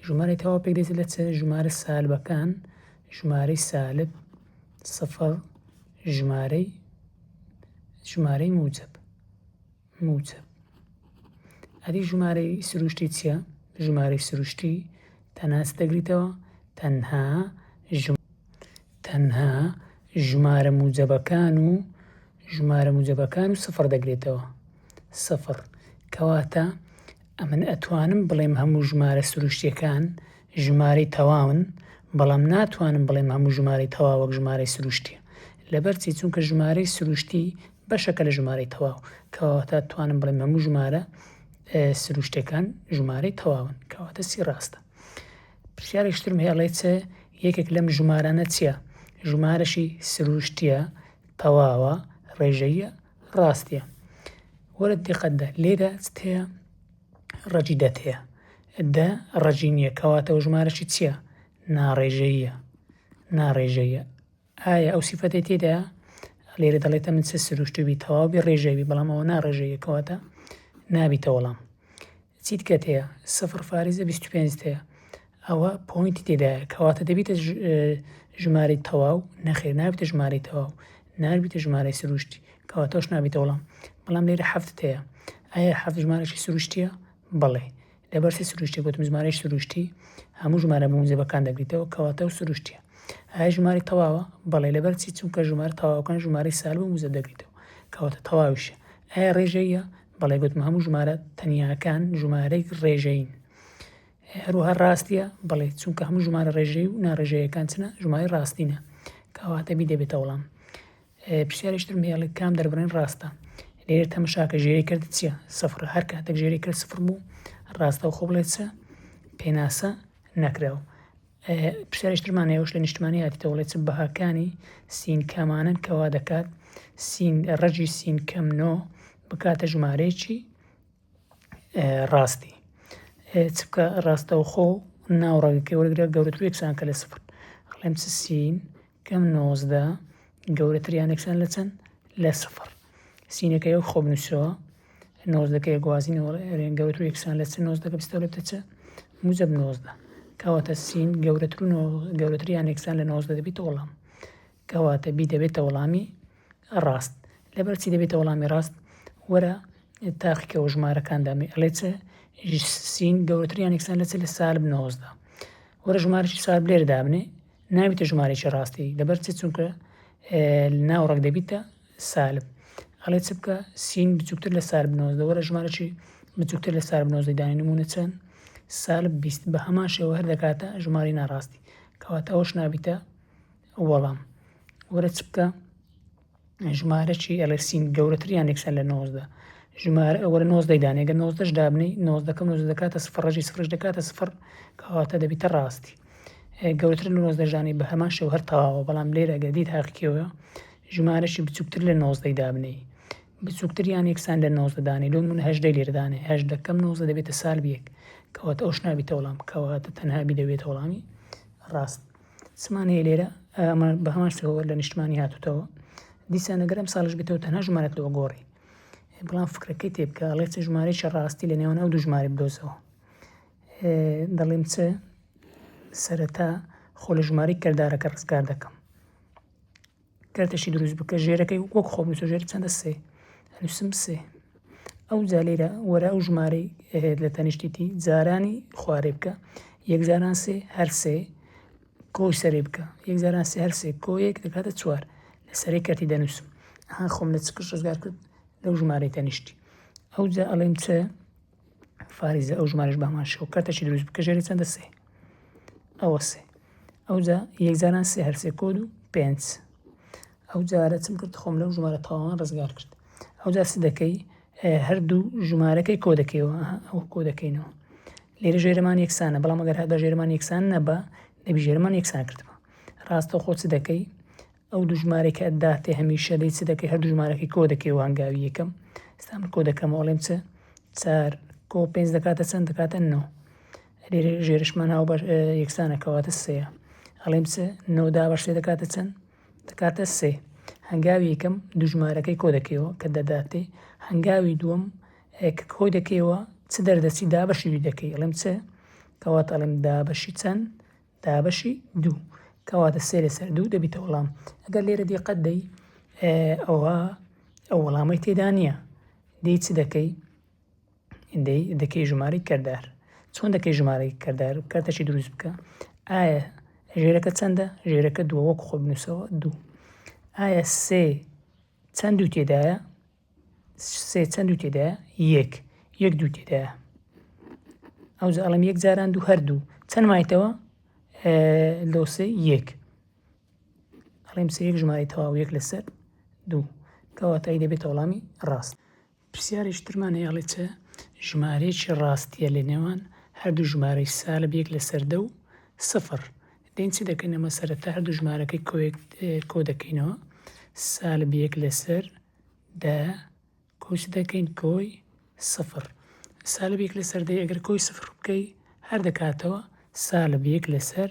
ژمارەی تەواو پێک دەچێت لە چ ژمارە سالبەکان ژمارەی سالب 0 ژمارەی موجب ئەدی ژمارەی سروشتی چییە ژمارەی سروشتی تەنها دەگریتەوە تەنها ژمارە موجبەکان و 0 دەگرێتەوە 0 کەواتە ئەمن ئەتوانم بڵێم هەموو ژمارە سروشتیەکان ژمارەی تەواون بەڵام ناتوانم بڵێم هەموو ژمارەی تەواو وەک ژمارەی سروشتیە لەبەرچی چونکە ژمارەی سروشتی بەشەکە لە ژمارەی تەواو کەواتە توانم بڵێم هەموو ژمارە سروشتەکان ژمارەی تەواون کەواتە سی ڕاستە. پرسیارێکترم هێڵێ چە یەکێک لەم ژمارانە چییە ژمارەشی سروشتیە تەواوە ڕێژەیە ڕاستیە وەرە دقەتدا لێرە هەیە ڕەجی دەت هەیە دە ڕەجی نییە کەواتە ئەو ژمارەشی چییە ناڕێژەیە ئایا ئەو سیفەتی تێدایە لێرە دەڵێتە من چه سروشتوبی تەواوی ڕێژەوی بەڵام ئەوە ناڕێژەیە کەواتە نابیتە وەڵام چیت کەت هەیە 0 فاریزە 25 هەیە ئەوە پۆینتی تێدایە کەواتە دەبیتە ژمارەی تەواو نەخێر نابێتە ژمارەی تەواو نابێتە ژمارەی سروشتی کەواتەش نابێتە وەڵام بەڵام لێرە هەفت هەیە ئایا هەفت ژمارەشی سروشتیە بەڵێ لەبەر سێ سروشتی گوتم ژمارەی سروشتی هەموو ژمارە موجبەکان دەگریتەوە کەواتە و سروشتیە ئایا ژمارەی تەواوە بەڵێ لەبەر چی چونکە ژمارە تەواوەکان ژمارەی سالب و موجب دەگریتەوە کەواتە تەواویشە ئایا ڕێژەیە بەڵێ گوتم هەموو ژمارە تەنیاکان ژمارەی ڕێژەین هەروەها ڕاستیە بەڵێ چونکە هەموو ژمارە ڕێژەی و ناڕێژەیەکان چنە ژمارەی ڕاستینە کەواتە بی دەبێتە وەڵام. پرسیارێکتر هێڵێ کام دەربڕین ڕاستە لێرە تەماشاکە ژێری کرد چییە سەفر هەر کاتێک ژێری کرد سفر بوو ڕاستە و خۆ بڵێت چە پێناسە نەکراوە پرسیارشترمان هەیەش لە نیشتمانیاتیتەوە وڵێ چ بەهاکانی سین کەمانن کەوا دەکات ڕەجی سین کەم نۆ بکاتە ژمارەیەکی ڕاستی چ بکە ڕاستەوخۆ ناوڕەگەکەی وەرگرە گەورەتر و یەکسان کە لە سفر ئەڵێم چ سین کەم 19 گەورەتریان یەکسان لە چەند لە سفر سینەکە یەک خۆ بنووسەوە 19 گوازینەوە گەورەتر و یەکسان لە چ 19 بستەوە لە چە موجب 19 کەواتە سین گەورەتریان یەکسان لە 19 دەبێتە وەڵام کەواتە بی دەبێتە وەڵامی ڕاست لەبەر چی دەبێتە وەڵامی ڕاست وەرە تاقیکەوە ژمارەکان دامێ ئەڵێ چە سین گەورەتریان یەکسان لە چ لە سالب 19 وەرە ژمارەی سالب لێرە دابنێ نابێتە ژمارەیەکی ڕاستی لەبەر چ چونکە ناوڕەک دەبێتە سالب ئەڵێ چ بکە سین بچووکتر لە سالب 19 وەرە ژمارەی بچووکتر لە سالب 19 دانی نمونە چەند سالب 20 بە هەمان شێوە هەر دەکاتە ژماری ناڕاستی کەواتە ئەوش نابێتە وەڵام وەرە چ بکە ژمارەی ئەڵێ سین گەورەتریان یەکسان لە 19 ژمارە وەرە 19 دانێگە 19 دابنی 19 دەکاتە سفر ڕەجی سفرش دەکاتە سفر کەواتە دەبێتە ڕاستی گەورەتر لە 19 دانی بە هەمان شێوە هەر تەواوە بەڵام لێرە ئەگەر دیت حەقیەوە ژمارەی بچووکتر لە 19 دابنی بچووکتریان یەکسان لە 19 دانی لۆ من 18 لێردانێ 18 کەم 19 دەبێتە سالب 1 کەواتە ئەوش نابێتە وەڵام کەواتە تەنها بی دەبێتە وەڵامی ڕاست چمان هەیە لێرە ئەمە بە هەمان شێوە لە نیشتمانی هاتوتەوە دیسان ئەگەرم ساڵش بێتەوە تەنها ژمارەت لەوە گۆڕی بەڵام فکرەکەی تێ بکە ئەڵێ چ ژمارەیەکی ڕاستی لە نێوان ئەو دوو ژمارە بدۆزەوە دەڵێم چ سەرەتا خۆ لە ژمارەی کەردارەکە ڕزگار دەکەم کارتێکی دروست بکە ژێرەکەی وەک خۆ بنووسە ژێر چەندە سێ هەنووسم سێ ئەو جا لێرە وەرە ئەو ژمارەی لە تەنیشتیتی جارانی خوارێ بکە یەک جاران سێ هەر سێ کۆی سەرێ بکە یەک جاران سێ هەر سێ کۆ یەک دەکاتە چوار لە سەرەی کەرتی دەنووسم خۆم لە چکش ڕزگار کرد لەو ژمارەی تەنیشتی ئەو جا ئەڵێم چە فاریزە ئەو ژمارەش بە هەمان شێوە کارتێکی دروست بکە ژێری چەندە سێ ئەوە سێ ئەو جا یەک جاران سێ هەر سێ کۆد و 5 ئەو جارە چم کرد خۆم لەو ژمارە تەواوان ڕزگار کرد ئەو جا چ دەکەی هەردوو ژمارەکەی کۆ دەکەیەوە ئەو کۆ دەکەینەوە لێرە ژێرەمان یەکسانە بەڵام ئەگەر هەدا ژێرەمان یەکسان نەبە دەبی ژێرەمان یەکسان کردەوە ڕاستە خۆ چ دەکەی ئەو دوو ژمارەی کە داتێ هەمیشە دەی چ دەکەی هەردوو ژمارەکەی کۆ دەکەیەوە هەنگاوی یەکەم ئێستا من کۆ دەکەمەوە ئەڵێم چ 4 کۆ 5 دەکاتە چەند دەکاتە 9 لێرە ژێرشمان هاو بە یەکسانە کەواتە سێە ئەڵێم چ 9 دابەش سێ دەکاتە چەند دەکاتە سێ هەنگاوی یەکەم دوو ژمارەکەی کۆ دەکەیەوە کە دەداتێ هەنگاوی دووەم کە کۆی دەکەیەوە چ دەردەچی دابەشی دوو دەکەی ئەڵێم چ کەواتە ئەڵێم دابەشی چەند دابەشی دوو کەواتە سێ لەسەر دوو دەبیتە وەڵام ئەگەر لێرە دیقەت دەی ئەوە ئەو وەڵامەی تێدا نییە دەی چ دەکەی دەکەی ژمارەی کەردار چۆن دەکەی ژمارەی کەردار کارتێکی دروست بکە ئایا ژێرەکە چەندە ژێرەکە دووە وەک خۆ بنووسەوە دوو ئایا سێ چەند دوو تێدایە سێ چەند دوو تێدایە یەک دوو تێدایە ئەو ئەڵم یەک جاران دوو هەردوو چەند مایتەوە لۆ سێ یەک ئەڵێم سێ یەک ژمارەی تەواو یەک لەسەر دوو کەواتە دەبێتە وەڵامی ڕاست پرسیارێکی ترمان هەیە ئەڵێ چە ژمارەیەکی ڕاستیە لە نێوان هەردوو ژمارەی سالب یەک لەسەر دە و سفر دەین چی دەکەین ئەمە سەرەتا هەردوو ژمارەکەی کۆ دەکەینەوە سالب یەک لەسەر دە کۆچ دەکەین کۆی سفر سالب یەک لەسەر دە ئەگەر کۆی سفر بکەی هەر دەکاتەوە سالب یەک لەسەر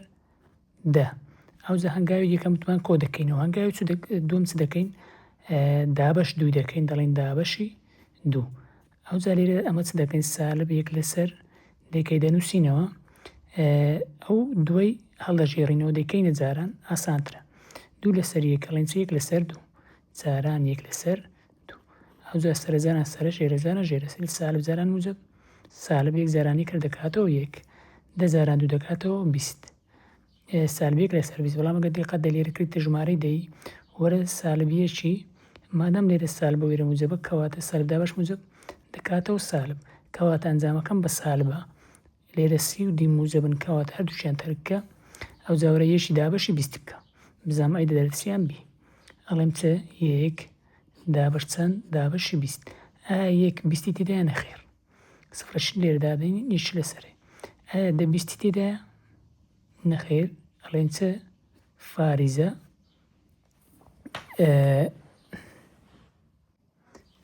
دە ئەوجا هەنگاوی یەکەم توان کۆ دەکەینەوە هەنگاوی دووەم چ دەکەین دابەش دوو دەکەین دەڵێن دابەشی دوو ئەوجا لێرە ئەمە چ دەکەین سالب یەک لەسەر دەکەی دەنووسینەوە ئەو دوای هەڵدەژێڕینەوە دەکەینە جاران ئاسانترە دوو لەسەر یەک ئەڵێن یەک لەسەر دوو جاران یەک لەسەر دوو ئەوجا سەرجاران سەرە ژێرەجارە ژێرە سالب جاران موجب سالب یەک جارانی کرد دەکاتەوە یەک دە جاران دوو دەکاتەوە 20 سالب یەک لەسەر 20 بەڵام ئەگەر دیقەت دە لێرە کردیتە ژمارەی دەی وەرە سالبیەکی مادام لێرە سالب بە وێرە موجبە کەواتە سالب دابەش موجب دەکاتەوە سالب کەواتە ئەنجامەکەم بە سالبە لێرە سی و دی موجبن کەواتە هەردووشیان تەرکە ئەو جاوەرە یەشی دابەشی 20 بکە بزانام ئەی دەدەرسیان بی ئەڵێم چە یەک دابەش چەند دابەشی 20 یەک 20 تێدایە نەخێر سفرەش لێرە دادەین نیش لەسەرێ ئایا دە 20 تێدایە نەخێر ئەڵێن چ فاریزە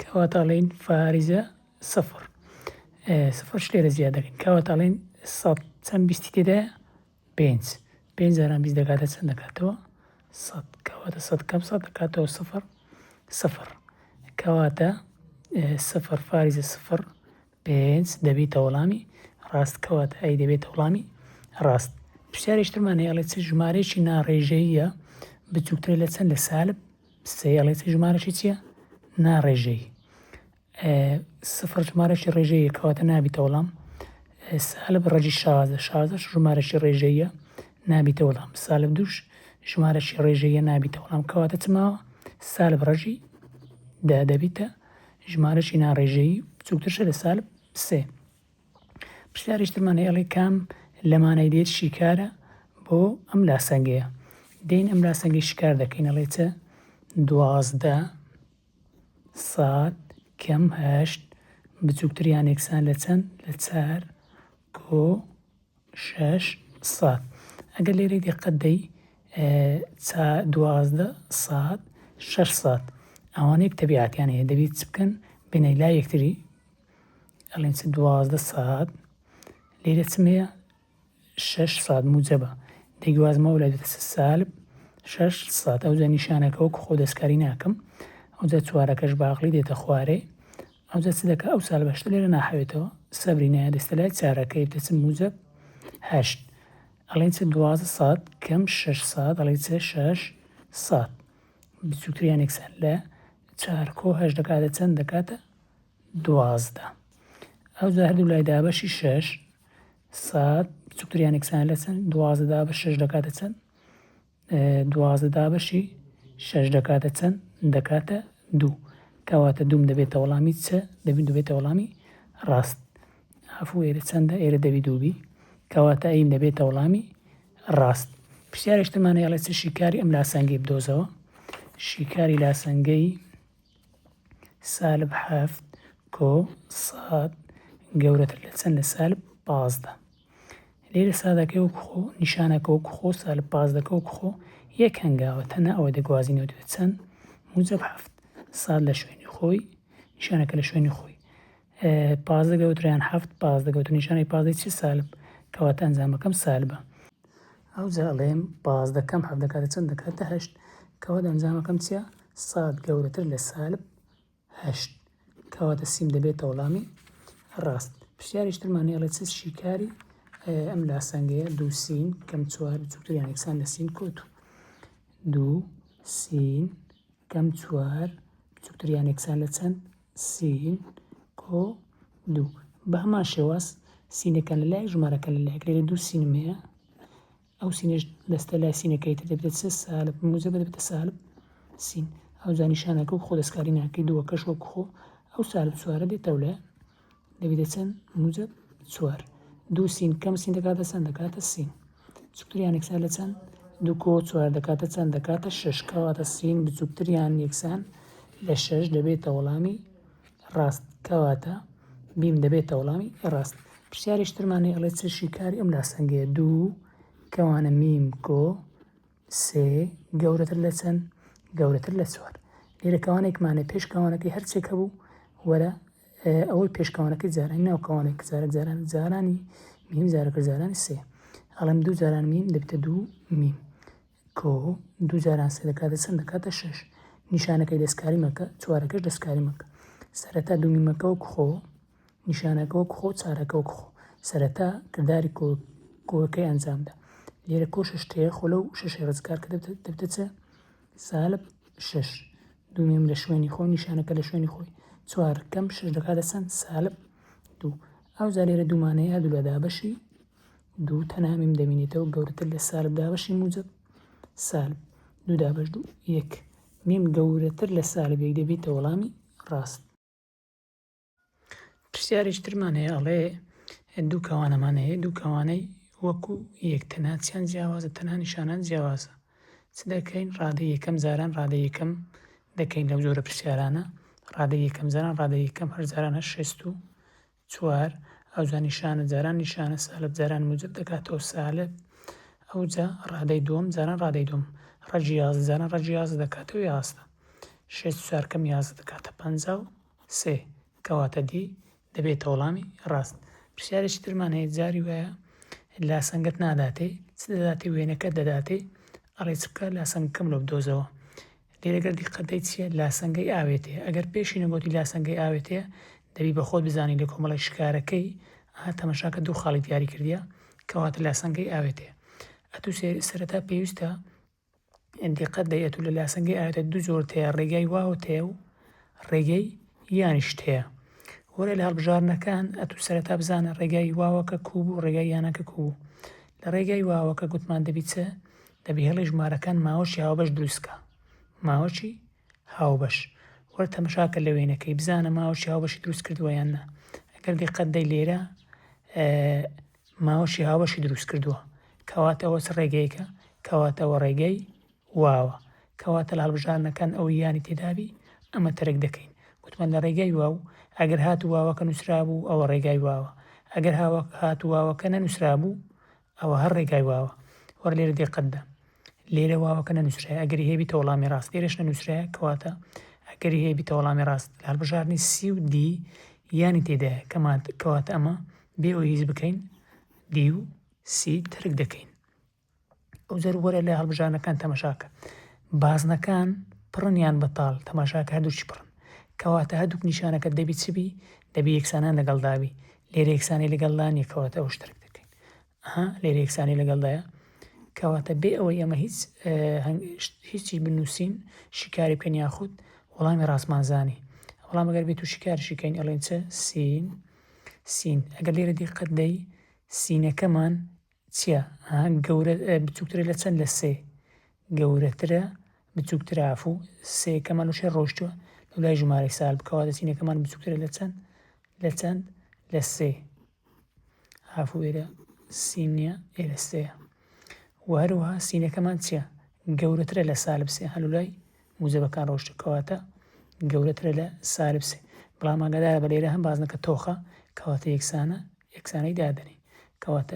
کەواتە ئەڵێن فاریزە سەفر سەفر لێرە زیاد دەکەین کەواتە ئەڵێن سەد چەند بیستی تێدایە 5 جاران 20 دەکاتە چەند دەکاتەوە 100 کەواتە 100 کەم 100 دەکاتەوە سەفر کەواتە سەفر فاریزە سەفر 5 دەبێتە وەڵامی ڕاست کەواتە ئەی دەبێتە وەڵامی ڕاست. پرسیارێکترمان هەیە ئەڵێ چ ژمارەیەکی ناڕێژەییە بچووکترە لە چەند لە سالب سێ ئەڵێ چ ژمارەشی چییە؟ ناڕێژەیی. سەفر ژمارەشی ڕێژەیە کەواتە نابێتە وەڵام سالب ڕەجی 16 ژمارەشی ڕێژەیە نابێتە وەڵام سالب 2 ژمارەشی ڕێژەیە نابێتە وەڵام کەواتە چماوە سالب ڕەجی دەبێتە ژمارەشی ناڕێژەیی بچووکترشە لە سالب سێ. پرسیارێکترمان هەیە ئەڵێ کام لەمانەی دێت شیکارە بۆ ئەم لاسەنگەیە دێین ئەم لاسەنگەی شکار دەکەین ئەڵێ چە 12 ساد کەم 8 بچووکتریان یەکسان لە چەند لە 4 کۆ 6 ساد. ئەگەر لێرەی دقت دەی 12 ساد 6 ساد ئەوانەیەک تەبیعەتیان هەیە دەبێت چ بکەن بنەی لا یەکتری ئەڵێن چ 12 ساد لێرە چمەیە 6 ساد موجەبە دەیگوازمەوە لە دێتە سالب 6 ساد ئەوجا نیشانەکە وەکو خۆ دەستکاری ناکەم ئەوجا چوارەکەش باقلی دێتە خوارێ ئەوجا چ دەکە ئەو سال بەشتە لێرە ناحەوێتەوە سەبری نایە دەستە لای چارەکەی دەچم موجەب 8 ئەڵێن چ 12 ساد کەم 6 ساد ئەڵێ چ 6 ساد بچووکتریان یەکسان لە 4 کۆ 8 دەکاتە چەند دەکاتە 12 ئەوجا هەردوو لای دابەشی 6 ساد بچووکتریان یەکسان لە چەند 12 دابەش 6 دەکاتە چەند 12 دابەشی 6 دەکاتە چەند دەکاتە 2 کەواتە دوم دەبێتە وەڵامی چ دەبێتە وەڵامی ڕاست ئەفوو ئێرە چەندە ئێرە دەبی دووبی کەواتە ئەیم دەبێتە وەڵامی ڕاست. پرسیارێکترمان هەیە ئەڵێ چ شیکاری ئەم لاسەنگەی بدۆزەوە شیکاری لاسەنگەی سالب 7 کۆ ساد گەورەتر لە چەند لە سالب 15 لێرە سادەکەی وەکو خۆ نیشانەکە وەکو خۆ سالب 15 وەکو خۆ یەک هەنگاوە تەنە ئەوە دەگوازینەوە دەبێت چەند موجەب 7 ساد لە شوێنی خۆی نیشانەکە لە شوێنی خۆی 15 گەوتریان 7 15 گەوتر نیشانەی 15 چی سالب کەواتە ئەنجامەکەم سالبە ئەوجا ئەڵێم 15 کەم 7 دەکاتە چەند دەکاتە 8 کەواتە ئەنجامەکەم چییە ساد گەورەتر لە سالب 8 کەواتە سیم دەبێتە وەڵامی ڕاست. پرسیاریشترمان هەیە ئەڵێ چ شیکاری ئەم لاسەنگەیە 2 سین کەم 4 بچووکتریان یەکسان لە سین کۆ 2 سین کەم 4 بچووکتریان یەکسان لە چەند سین کۆ 2 بە هەمان شێواز سینەکان لە لای ژمارەکە لە لایەک لێرە 2 سینم هەیە ئەو سینەش دەستە لای سینەکەی تر دەبێت چ سالب موجەبە دەبێتە سالب سین ئەوجا نیشانەکە و خۆ دەستکاری ناکەی دووەکەش وەکو خۆ ئەو سالب 4 دێتەوە لە دەبێتە چەند موجەب 4 2 سین کەم سین دەکاتە چەند دەکاتە سین بچووکتریان یەکسان لە چەند 2 کۆ 4 دەکاتە چەند دەکاتە 6 کەواتە سین بچووکتریان یەکسان لە 6 دەبێتە وەڵامی ڕاست کەواتە بیم دەبێتە وەڵامی ڕاست. پرسیارێکترمان هەیە ئەڵێ چ شیکاری ئەم لاسەنگەیە 2 کەوانە میم کۆ 3 گەورەتر لە چەند گەورەتر لە 4 لێرە کەوانێکمانێ پێش کەوانەکەی هەرچێکە بوو وەرە ئەوەی پێشکەوانەکەی جارانی ناو کەوانێک جارانی میم جارەکە جارانی سێ ئەڵێم 2 جاران میم دەبێتە 2 میم کۆ 2 جاران سێ دەکاتە چەند دەکاتە 6 نیشانەکەی دەستکاری مەکە چوارەکەش دەستکاری مەکە سەرەتا 2 میمەکە وەکو خۆ نیشانەکە وەکو خۆ چارەکە وەکو خۆ سەرەتا کردداری کۆەکەی ئەنجامدا لێرە کۆ 6 هەیە خۆ لەو 6 ڕزگار کە دەبێتە چە سالب 6 2 میم لە شوێنی خۆ نیشانەکە لە شوێنی خۆی 4 کەم 6 دەکاتە چەند سالب 2 ئەوجا لێرە دوومانەیە هەردوو لە دابەشی 2 تەنها میم دەبینێتەوە گەورەتر لە سالب دابەشی موجب سالب 2 دابەش 2 1 میم گەورەتر لە سالب 1 دەبێتە وەڵامی ڕاست. پرسیارێکترمان هەیە ئەڵێ دوو کەوانەمان هەیە دوو کەوانەی وەکو یەک تەنها چیان جیاوازە تەنها نیشانان جیاوازە چ دەکەین ڕادەی یەکەم جاران ڕادەی یەکەم دەکەین لەو جۆرە پرسیارانە ڕادەی یەکەم جاران ڕادەی یەکەم هەر جاران 64 ئەوجا نیشانە جاران نیشانە سالب جاران موجب دەکاتەوە سالب ئەو جا ڕادەی دووەم جاران ڕادەی دووەم ڕەجی 11 جاران ڕەجی 11 دەکاتەوە 11 64 کەم 11 دەکاتە 53 کەواتە دی دەبێتە وەڵامی ڕاست. پرسیارێکی ترمان هەیە جاری وایە لاسەنگت ناداتێ چ دەداتێ وێنەکە دەداتێ ئەڵێ چ بکە لاسەنگەکەم لۆ بدۆزەوە. لێرەگەر دیقەتەی چییە لاسەنگەی ئاوێتێ ئەگەر پێشی نەگوتی لاسەنگەی ئاوێتەیە دەبی بە خۆت بزانی لە کۆمەڵی شکارەکەی تەمەشاکە دوو خاڵی دیاری کردیە کەواتە لاسەنگەی ئاوێتەیە. ئەتو سەرەتا پێویستە دیقەت دەیەت و لە لاسەنگەی ئاوێتە دوو زۆر هەیە ڕێگای واوت هەیە و ڕێگەی یانیشت هەیە. وەرە لە هەڵبژارنەکان ئەتو سەرەتا بزانە ڕێگای واوەکە کوب و ڕێگای یانەکە کوب. لە ڕێگای واوەکە گوتمان دەبی چە دەبی هەڵی ژمارەکان ماوەشی هاوبەش دروستکە ماوەچی هاوبەش وەرە تەمەشاکە لە وێنەکەی بزانە ماوەشی هاوبەشی دروست کردووە یان نا. ئەگەر دیقەت دەی لێرە ماوەشی هاوبەشی دروست کردووە کەواتە ئەوە ڕێگەیەکە کەواتەوە ڕێگەی واوە کەواتە لە هەڵبژارنەکان ئەو یانی تێدابی ئەمە تەرک دەکەین گوتمان لە ڕێگای واو ئەگەر هات واوەکە نووسرا بوو ئەوە ڕێگای واوە ئەگەر هات واوەکە نەنووسرا بوو ئەوە هەر ڕێگای واوە. وەرە لێرە دیقەتدا لێرە واوەکە نەنووسرایە ئەگەری هێبیتە وەڵامی ڕاست لێرەش نەنووسرایە کەواتە ئەگەری هێبیتە وەڵامی ڕاست لە هەڵبژارنی سی و دی یانی تێدایە کەواتە ئەمە بێ ئەوی هیچ بکەین دی و سی ترک دەکەین. ئەو جەر وەرە لە هەڵبژارنەکان تەمەشاکە بازنەکان پڕن یان بەتاڵ تەماشاکە هەردووچی پڕن کەواتە هەردووک نیشانەکە دەبی چبی دەبی یەکسانان لەگەڵدابی لێرە یەکسانی لەگەڵدان کەواتە ئەوش ترک دەکەین لێرە یەکسانی لەگەڵدایە کەواتە بێ ئەوەی ئەمە هیچی بنووسین شیکاری بکەین یاخود وەڵامی ڕاستمانزانی وەڵام ئەگەر بێت و شیکارشی کەین ئەڵێن چە سین ئەگەر لێرە دیقەت دەی سینەکەمان چییە گەورە بچووکترە لە چەند لە سێ گەورەترە بچووکترە ئافوو سێکەمان لەشێ ڕۆشتووە لە لای ژمارەی سال بکەواتە سینەکەمان بچووکترە لە چەند لە سێ ئافوو ئێرە سینە ئێرە سەیە و هەروەها سینەکەمان چییە گەورەترە لە سالب سێ هەلولای موزەبەکان ڕۆشتە کەواتە گەورەترە لە سالب سێ بەڵام ئاگادارە بە لێرە هەم بازنەکە تۆخە کەواتە یەکسانەی دادنێ کەواتە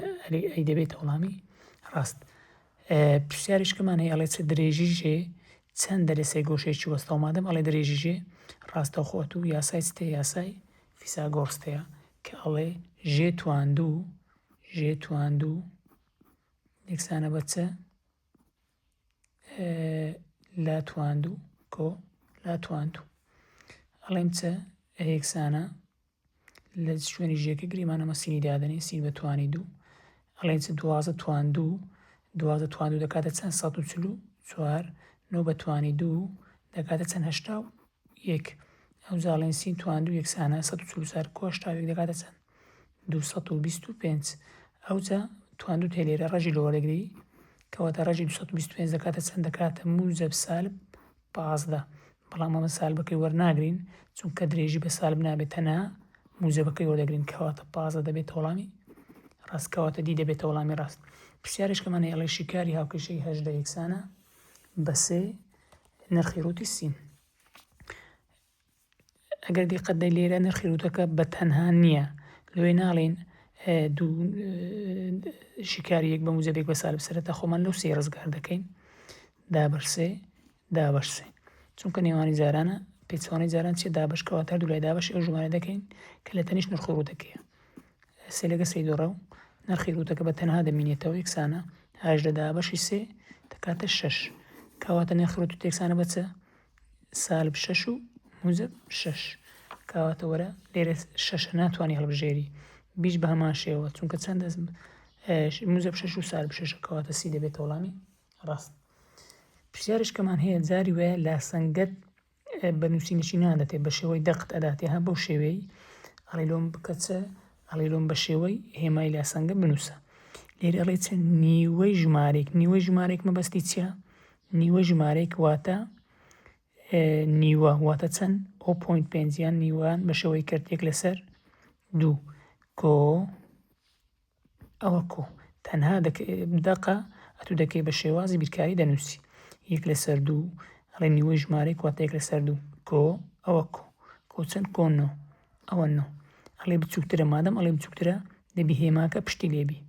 ئەی دەبێتە وەڵامی ڕاست. پرسیاریشکەمان هەیە ئەڵێ چ درێژی ژێ چەندە لە سێ گۆشەیەکی وەستەوە مادەم ئەڵێ درێژی ژێ ڕاستەوخۆت و یاسای ستێ یاسای فیساگۆرستەیە کە ئەڵێ ژێ تواندوو یەکسانە بە چە لا تواندوو کۆ لا تواندوو ئەڵێم چە یەکسانە لە شوێنی ژێکە گریمانەمە سینی دادنێ سین بە توانی دوو ئەڵێن چ 12 تواندوو دەکاتە چەند 144 9 بە توانی دوو دەکاتە چەند 81 ئەو زاڵێن سین تواندوو یەکسانە 144 کۆشتاوێک دەکاتە چەند 225 ئەو جا تواندوو تێلێرە ڕەژی لۆوەرەگری کەواتە ڕەژی 225 دەکاتە چەند دەکاتە موزەب سالب 15 بەڵام ئەمە سالبەکەی وەرناگرین چونکە درێژی بە سالب نابێت تەنها موزەبەکەی وەردەگرین کەواتە 15 دەبێت وەڵامی ڕاست کەواتە دی دەبێتە وەڵامی ڕاست. پرسیارشکەمان هەیە ئەڵێ شیکاری هاوکێشەی 18 یەکسانە بە سێ نرخی ڕووتی سین. ئەگەر دیقەت دەی لێرە نرخی ڕووتەکە بە تەنها نییە لەوێ ناڵێن دوو شیکاریەک بە موزەبێک بە سالب سەرەتا خۆمان لەو سێ ڕزگار دەکەین دابەش سێ چونکە نێوانی جارانە پێچوانەی جاران چێ دابش کەواتە هەردوو لای دابش ئەو ژمارە دەکەین کە لە تەنیش نرخ ڕووتەکەیە سێ لەگە سێی دووڕە و نرخی ڕووتەکە بە تەنها دەمینێتەوە یەکسانە 18 دابەشی سێ دەکاتە 6 کەواتە نرخی ڕووت یەکسانە بە چە سالب 6 و موزەب 6 کەواتە وەرە لێرە 6 ناتوانانی هەڵبژێری بیش بە هەمان شێوە چونکە چەند موزەب 6 و سالب 6 کەواتە سی دەبێتە وەڵامی ڕاست. پرسیارشکەمان هەیە جاری وایە لاسەنگەت بە نووسینەشی نادەتێت بە شێوەی دەقت ئەداتێ ها بەو شێوەی ئەڵێ لۆم بکە چە ئەڵێ لۆم بە شێوەی هێمای لاسەنگە بنووسە لێرە ئەڵێ چە نیوەی ژمارێک مەبەستی چییە نیوە ژمارێک واتە نیوە واتە چەند 0.5 یان نیوان بە شێوەی کردێک لەسەر دوو کۆ ئەوە کۆ تەنها دەقە ئەتو دەکەی بە شێوازی بیرکاری دەنووسی 1 لەسەر دوو ئەڵێ نیوەی ژمارێک واتە 1 لەسەر دوو کۆ ئەوە کۆ چەند کۆ نۆ ئەوە نۆ ئەڵێ بچووکترە مادەم ئەڵێ بچووکترە دەبی هێماکە پشتی لێبی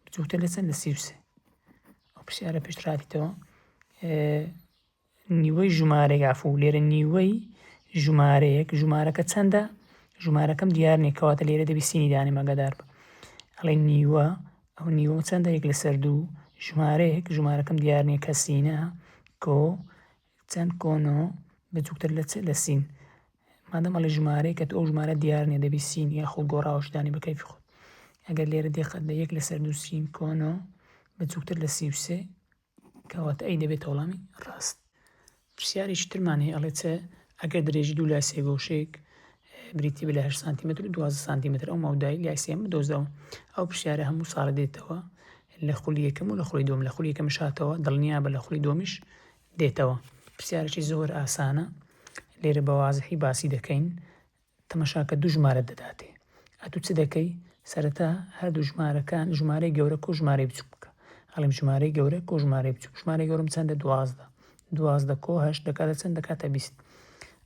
بچووکتر لە چەند لە 33 پرسیارە پێشتراتیتەوە نیوەی ژمارەیەک عفو لێرە نیوەی ژمارەیەک ژمارەکە چەندە ژمارەکەم دیار نییە کەواتە لێرە دەبی سینی دانێ مەگەدار بە ئەڵێ نیوە ئەو نیوە چەندە 1/2 ژمارەیەک ژمارەکەم دیار نییە کە سینە کۆ چەند کۆنۆ بچووکتر لە سین مادەم ئەڵێ ژمارەیە کە ئەو ژمارە دیار نییە دەبی سین یا خۆ گۆڕاوەشدانی بە کەیفی خۆت ئەگەر لێرە دێخەت لە 1/2 سین کۆنۆ بچووکتر لە 33 کەواتە ئەی دەبێت وەڵامی ڕاست. پرسیارێکی ترمان هەیە ئەڵێ چە ئەگەر درێژی دوو لای سێ گۆشەیەک بریتی بە لە 8 سانتیمتر و 12 سانتیمتر ئەو ماودای لای سێم بدۆزەوە ئەو پرسیارە هەموو ساڵە دێتەوە لە خولی یەکەم و لە خولی دووەم لە خولی یەکەمش هاتەوە دڵنیا بە لە خولی دووەمیش دێتەوە. پرسیارێکی زۆر ئاسانە لێرە بە وازحی باسی دەکەین تەمەشاکە دوو ژمارە دەداتێ ئەتوو چ دەکەی سەرەتا هەردوو ژمارەکان ژمارەی گەورە کۆ ژمارەی بچووک بکە ئەڵێم ژمارەی گەورە کۆ ژمارەی بچووک ژمارەی گەورەم چەندە 12 کۆ 8 دەکاتە چەند دەکاتە 20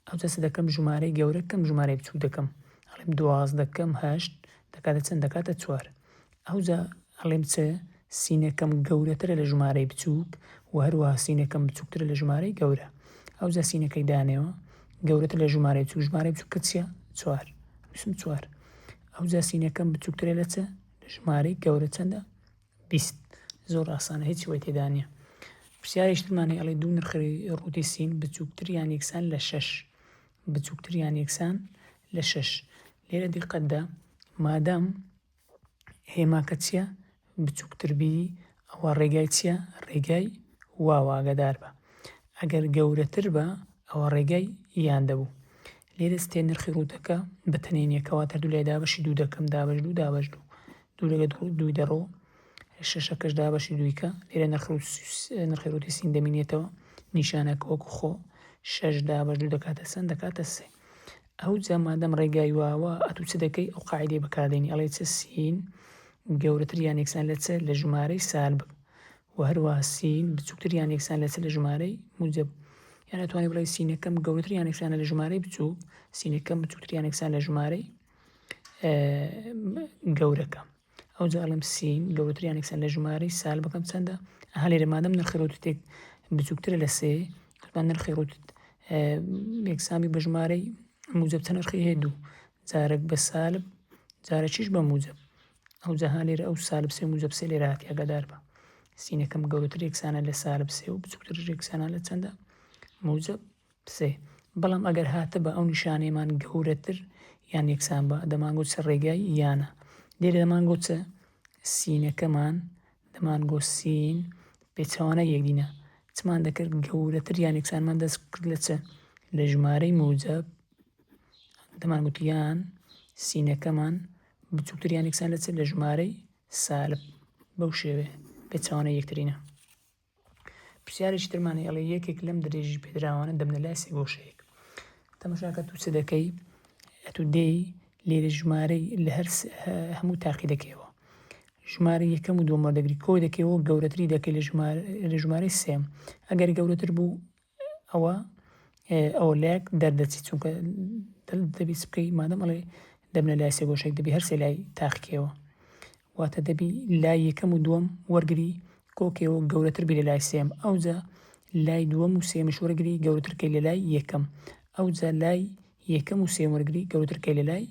ئەو چ دەکەم ژمارەی گەورە کەم ژمارەی بچووک دەکەم ئەڵێم 12 کەم 8 دەکاتە چەند دەکاتە 4 ئەوجا ئەڵێم چ سینەکەم گەورەترە لە ژمارەی بچووک و هەروەها سینەکەم بچووکترە لە ژمارەی گەورە ئەوجا سینەکەی دانێەوە گەورەتر لە ژمارەی بچووک ژمارەی بچووکە چییە 4 ئەوجا سینەکەم بچووکترە لە چە لە ژمارەی گەورە چەندە 20 زۆر ئاسانە هیچی وای تێدا نییە. پرسیارێکی ترمانەیە ئەڵێ دوو نرخی ڕووتی سین بچووکتر یان یەکسان لە 6 بچووکتر یان یەکسان لە 6 لێرە دیقەتدا مادام هێماکە چییە بچووکتربی ئەوە ڕێگای چییە ڕێگای واوە ئاگادار بە ئەگەر گەورەتر بە ئەوە ڕێگای یان دەبوو لێرە ستێ نرخی ڕووتەکە بە تەنێنیەکەوە هەردوو لای دابەشی دوو دەکەم دابەش دوو لەگە دووی دەڕۆ شەشەکەش دابەشی دوویکە لێرە نرخی ڕووتی سین دەمینێتەوە نیشانەکە وەکو خۆ 6 دابەش دوو دەکاتە چەند دەکاتە 3 ئەو جا مادەم ڕێگای واوە ئەتوو چ دەکەی ئەو قاعیدەی بەکاردێنی ئەڵێ چە سین گەورەتر یان یەکسان لە چە لە ژمارەی سالب و هەروەها سین بچووکتر یان یەکسان لە چە لە ژمارەی موجب یان ئەتوانی بڵێ سینەکەم گەورەتر یان یەکسانە لە ژمارەی بچووک سینەکەم بچووکتر یان یەکسان لە ژمارەی گەورەکە ئەوجا ئەڵێم سین گەورەتر یان یەکسان لە ژمارەی سالبەکەم چەندە لێرە مادەم نرخی ڕووتێک بچووکترە لە 3 نرخی ڕووت یەکسامی بە ژمارەی موجب چەند نرخی هەیە 2 جارێک بە سالب جارێکیش بە موجب ئەوجا لێرە ئەو سالب 3 موجب 3 لێرە هاتی ئاگادار بە سینەکەم گەورەتر یەکسانە لە سالب 3 و بچووکتر یەکسانە لە چەندە موجب 3 بەڵام ئەگەر هاتە بە ئەو نیشانەیەمان گەورەتر یان یەکسان بە دەمانگوت چە ڕێگای یانە لێرە دەمانگوت چە سینەکەمان دەمانگۆ سین پێچەوانە یەکدینە چمان دەکرد گەورەتر یان یەکسانمان دەست کرد لە چە لە ژمارەی موجب دەمانگوت یان سینەکەمان بچووکتر یان یەکسان لە چە لە ژمارەی سالب بەو شێوێ پێچەوانە یەکترینە. پرسیارێکی ترمانەیە ئەڵێ یەکێک لەم درێژی پێدراوانە دەبنە لای سێ گۆشەیەک تەماشاکە تو چ دەکەی ئەتوو دێی لێرە ژمارەی لە هەر هەموو تاقی دەکەیەوە ژمارە یەکەم و دووەم وەردەگری کۆی دەکەیەوە گەورەتری دەکەی لە ژمارەی سێم ئەگەر گەورەتر بوو ئەوە لایەک دەردەچی چونکە دەبی چ بکەی مادەم ئەڵێ دەبنە لای سێ گۆشەیەک دەبی هەر سێ لای تاقیکەوە واتە دەبی لای یەکەم و دووەم وەرگری کۆکێەوە گەورەتر بی لە لای سێم ئەوجا لای دووەم و سێمش وەرگری گەورەترکەی لە لای یەکەم ئەوجا لای یەکەم و سێم وەرگری گەورەترکەی لە لای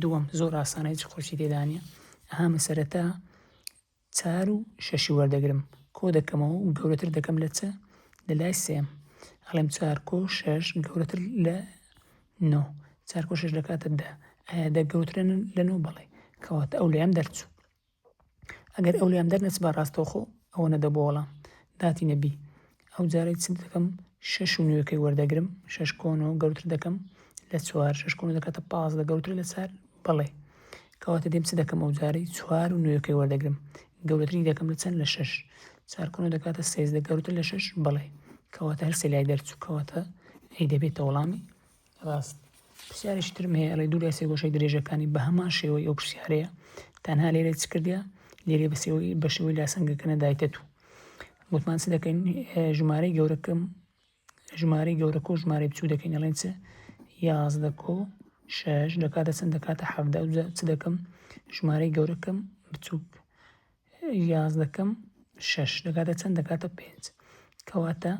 دووەم زۆر ئاسانە هیچ خۆشی تێدا نییە ئەهامە سەرەتا 4 و 6 وەردەگرم کۆ دەکەمەوە و گەورەتر دەکەم لە چە لە لای سێم ئەڵێم 4 کۆ 6 گەورەتر لە 9 4 کۆ 6 دەکاتە 10 ئایا دە گەورەترە لە 9 بەڵێ کەواتە ئەو لایەم دەرچوو ئەگەر ئەو لایەم دەرنەچ با ڕاستەوخۆ ئەوە نەدەبوو وەڵام داتی نەبی ئەو جارێک چ دەکەم 6 و نوێەکەی وەردەگرم 6 کۆنەوە گەورەتر دەکەم لە 4 6 کۆنە دەکاتە 15 گەورەتر لە 4 بەڵێ کەواتە دێم چ دەکەم ئەو جارەی 4 و نوێەکەی وەردەگرم گەورەتری دەکەم لە چەند لە 6 4 کۆنە دەکاتە 13 گەورەتر لە 6 بەڵێ کەواتە هەر سێ لای دەرچوو کەواتە ئەی دەبێتە وەڵامی ڕاست. پرسیارێکی ترم هەیە ئەڵێ دوو لای سێ گۆشەی درێژەکانی بە هەمان شێوەی ئەو پرسیارەیە تەنها لێرە چ کردیە لێرە بە شێوەی لاسەنگەکەنە دایتە تو گوتمان چ دەکەین ژمارەی گەورەکەم ژمارەی گەورەکە و ژمارەی بچوو دەکەین ئەڵێن چ 11 کۆ 6 دەکاتە چەند دەکاتە 7 چ دەکەم ژمارەی گەورەکەم بچووک 11کەم 6 دەکاتە چەند دەکاتە 5 کەواتە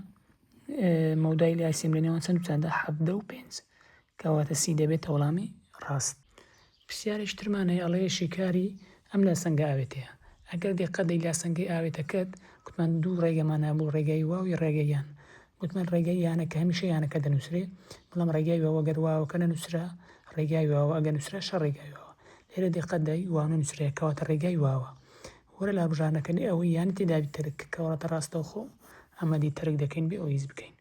مەودای لای سێم لە نێوان چەند و چەندە 7 و 5 کەواتە سی دەبێتە وەڵامی ڕاست. پرسیارێکی ترمان هەیە ئەڵێ شیکاری ئەم لاسەنگە ئاوێتەیە ئەگەر دقت دەی لاسەنگەی ئاوێتەکەت گوتمان دوو ڕێگەمان هەبوو ڕێگای واوی ڕێگەی یان گوتمان ڕێگای یانەکە هەمیشە یانەکە دەنووسرێ بەڵام ڕێگای واوە گەر واوەکە نەنووسرا ڕێگای واوە ئەگەر نووسرا شە ڕێگای واوە لێرە دقت دای واو نەنووسرێ کەواتە ڕێگای واوە وەرە لا بژانەکەنی ئەوەی یانی تێدابی ترک کەواتە ڕاستەوخۆ ئەمە دی ترک دەکەین بێ ئەویز بکەین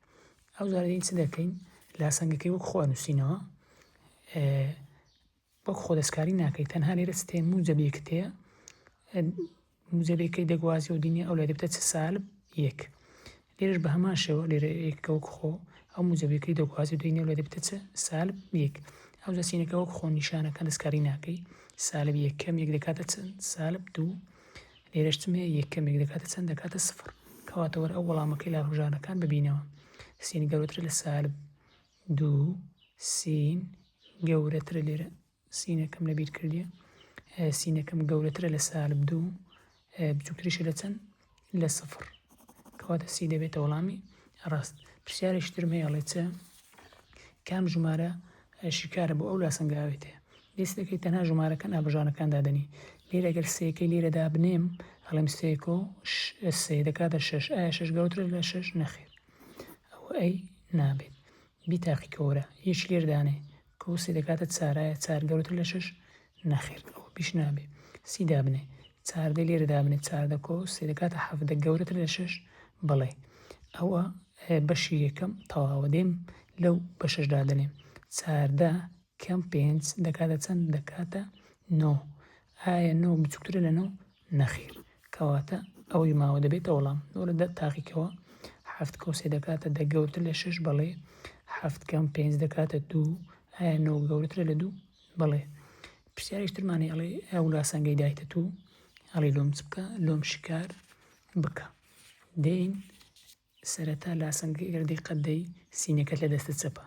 ئەو زارەی چ دەکەین لاسەنگەکەی وەک خۆ نووسینەوە وەک خۆ دەستکاری ناکەیت تەنها لێرە ستێ موجەبێکت هەیە موجەبێکەکەی دەگوازی و دینی ئەو لای دەبتە چ سالب یەک لێرەش بە هەمان شێوە لێرە یەکە وەک خۆ ئەو موجەبێکەکەی دەگوازی و دینی ئەو لای دەبتە چ سالب یەک ئەو جەسینەکە وەک خۆ نیشانەکە دەستکاری ناکەی سالب یەکەم یەک دەکاتە چەند سالب دوو لێرەش چم هەیە یەکەم یەک دەکاتە چەند دەکاتە سفر کەواتە وەرە ئەو وەڵامەکەی لا ڕژانەکان ببینەوە سین گەورەترە لە سالب دوو سین گەورەترە لێرە سینەکەم لەبیر کردیە سینەکەم گەورەترە لە سالب دوو بچووکتریشە لە چەند لە سفر کەواتە سی دەبێتە وەڵامی ڕاست. پرسیارێکی ترم هەیە ئەڵێ چە کام ژمارە شیکارە بۆ ئەو لاسەنگە ئاوێتەیە دەست دەکەیت تەنها ژمارەکان ئابژانەکان دادەنی لێرە ئەگەر سێەکەی لێرەدا بنێم هەڵێم سێکۆ سێ دەکاتە شەش ئایا شەش گەورەترە لە شەش نەخێر ئەوە ئەی نابێت بیتاقیکەوەرە هیچ لێردانێ کۆ سێ دەکاتە چارایە چار گەورەتر لە شەش نەخێر ئەوە بیش نابێ سی دابنێ چاردە لێرە دابنێ چاردە کۆ سێ دەکاتە حەفدە گەورەتر لە شەش بەڵێ ئەوە بەشی یەکەم تەواوە دێم لەو بە شەشدا دەنێم چاردە کەم پێنج دەکاتە چەند دەکاتە نۆ ئایا نۆ بچووکترە لە نۆ نەخیر کەواتە ئەوەی ماوە دەبێتە وەڵام وەرە تاقیکەوە حەفت کۆ سێ دەکاتە دە گەورەتر لە شەش بەڵێ حەفت کەم پێنج دەکاتە دوو ئایا نۆ گەورەترە لە دوو بەڵێ. پرسیارێکی ترمانێ ئەڵێ ئەو لاسەنگەی دایتە تو ئەڵێ لۆم چ بکە لۆم شکار بکە دێین سەرەتا لاسەنگەی ئەگەر دقت دەی سینەکەت لە دەستە چەپە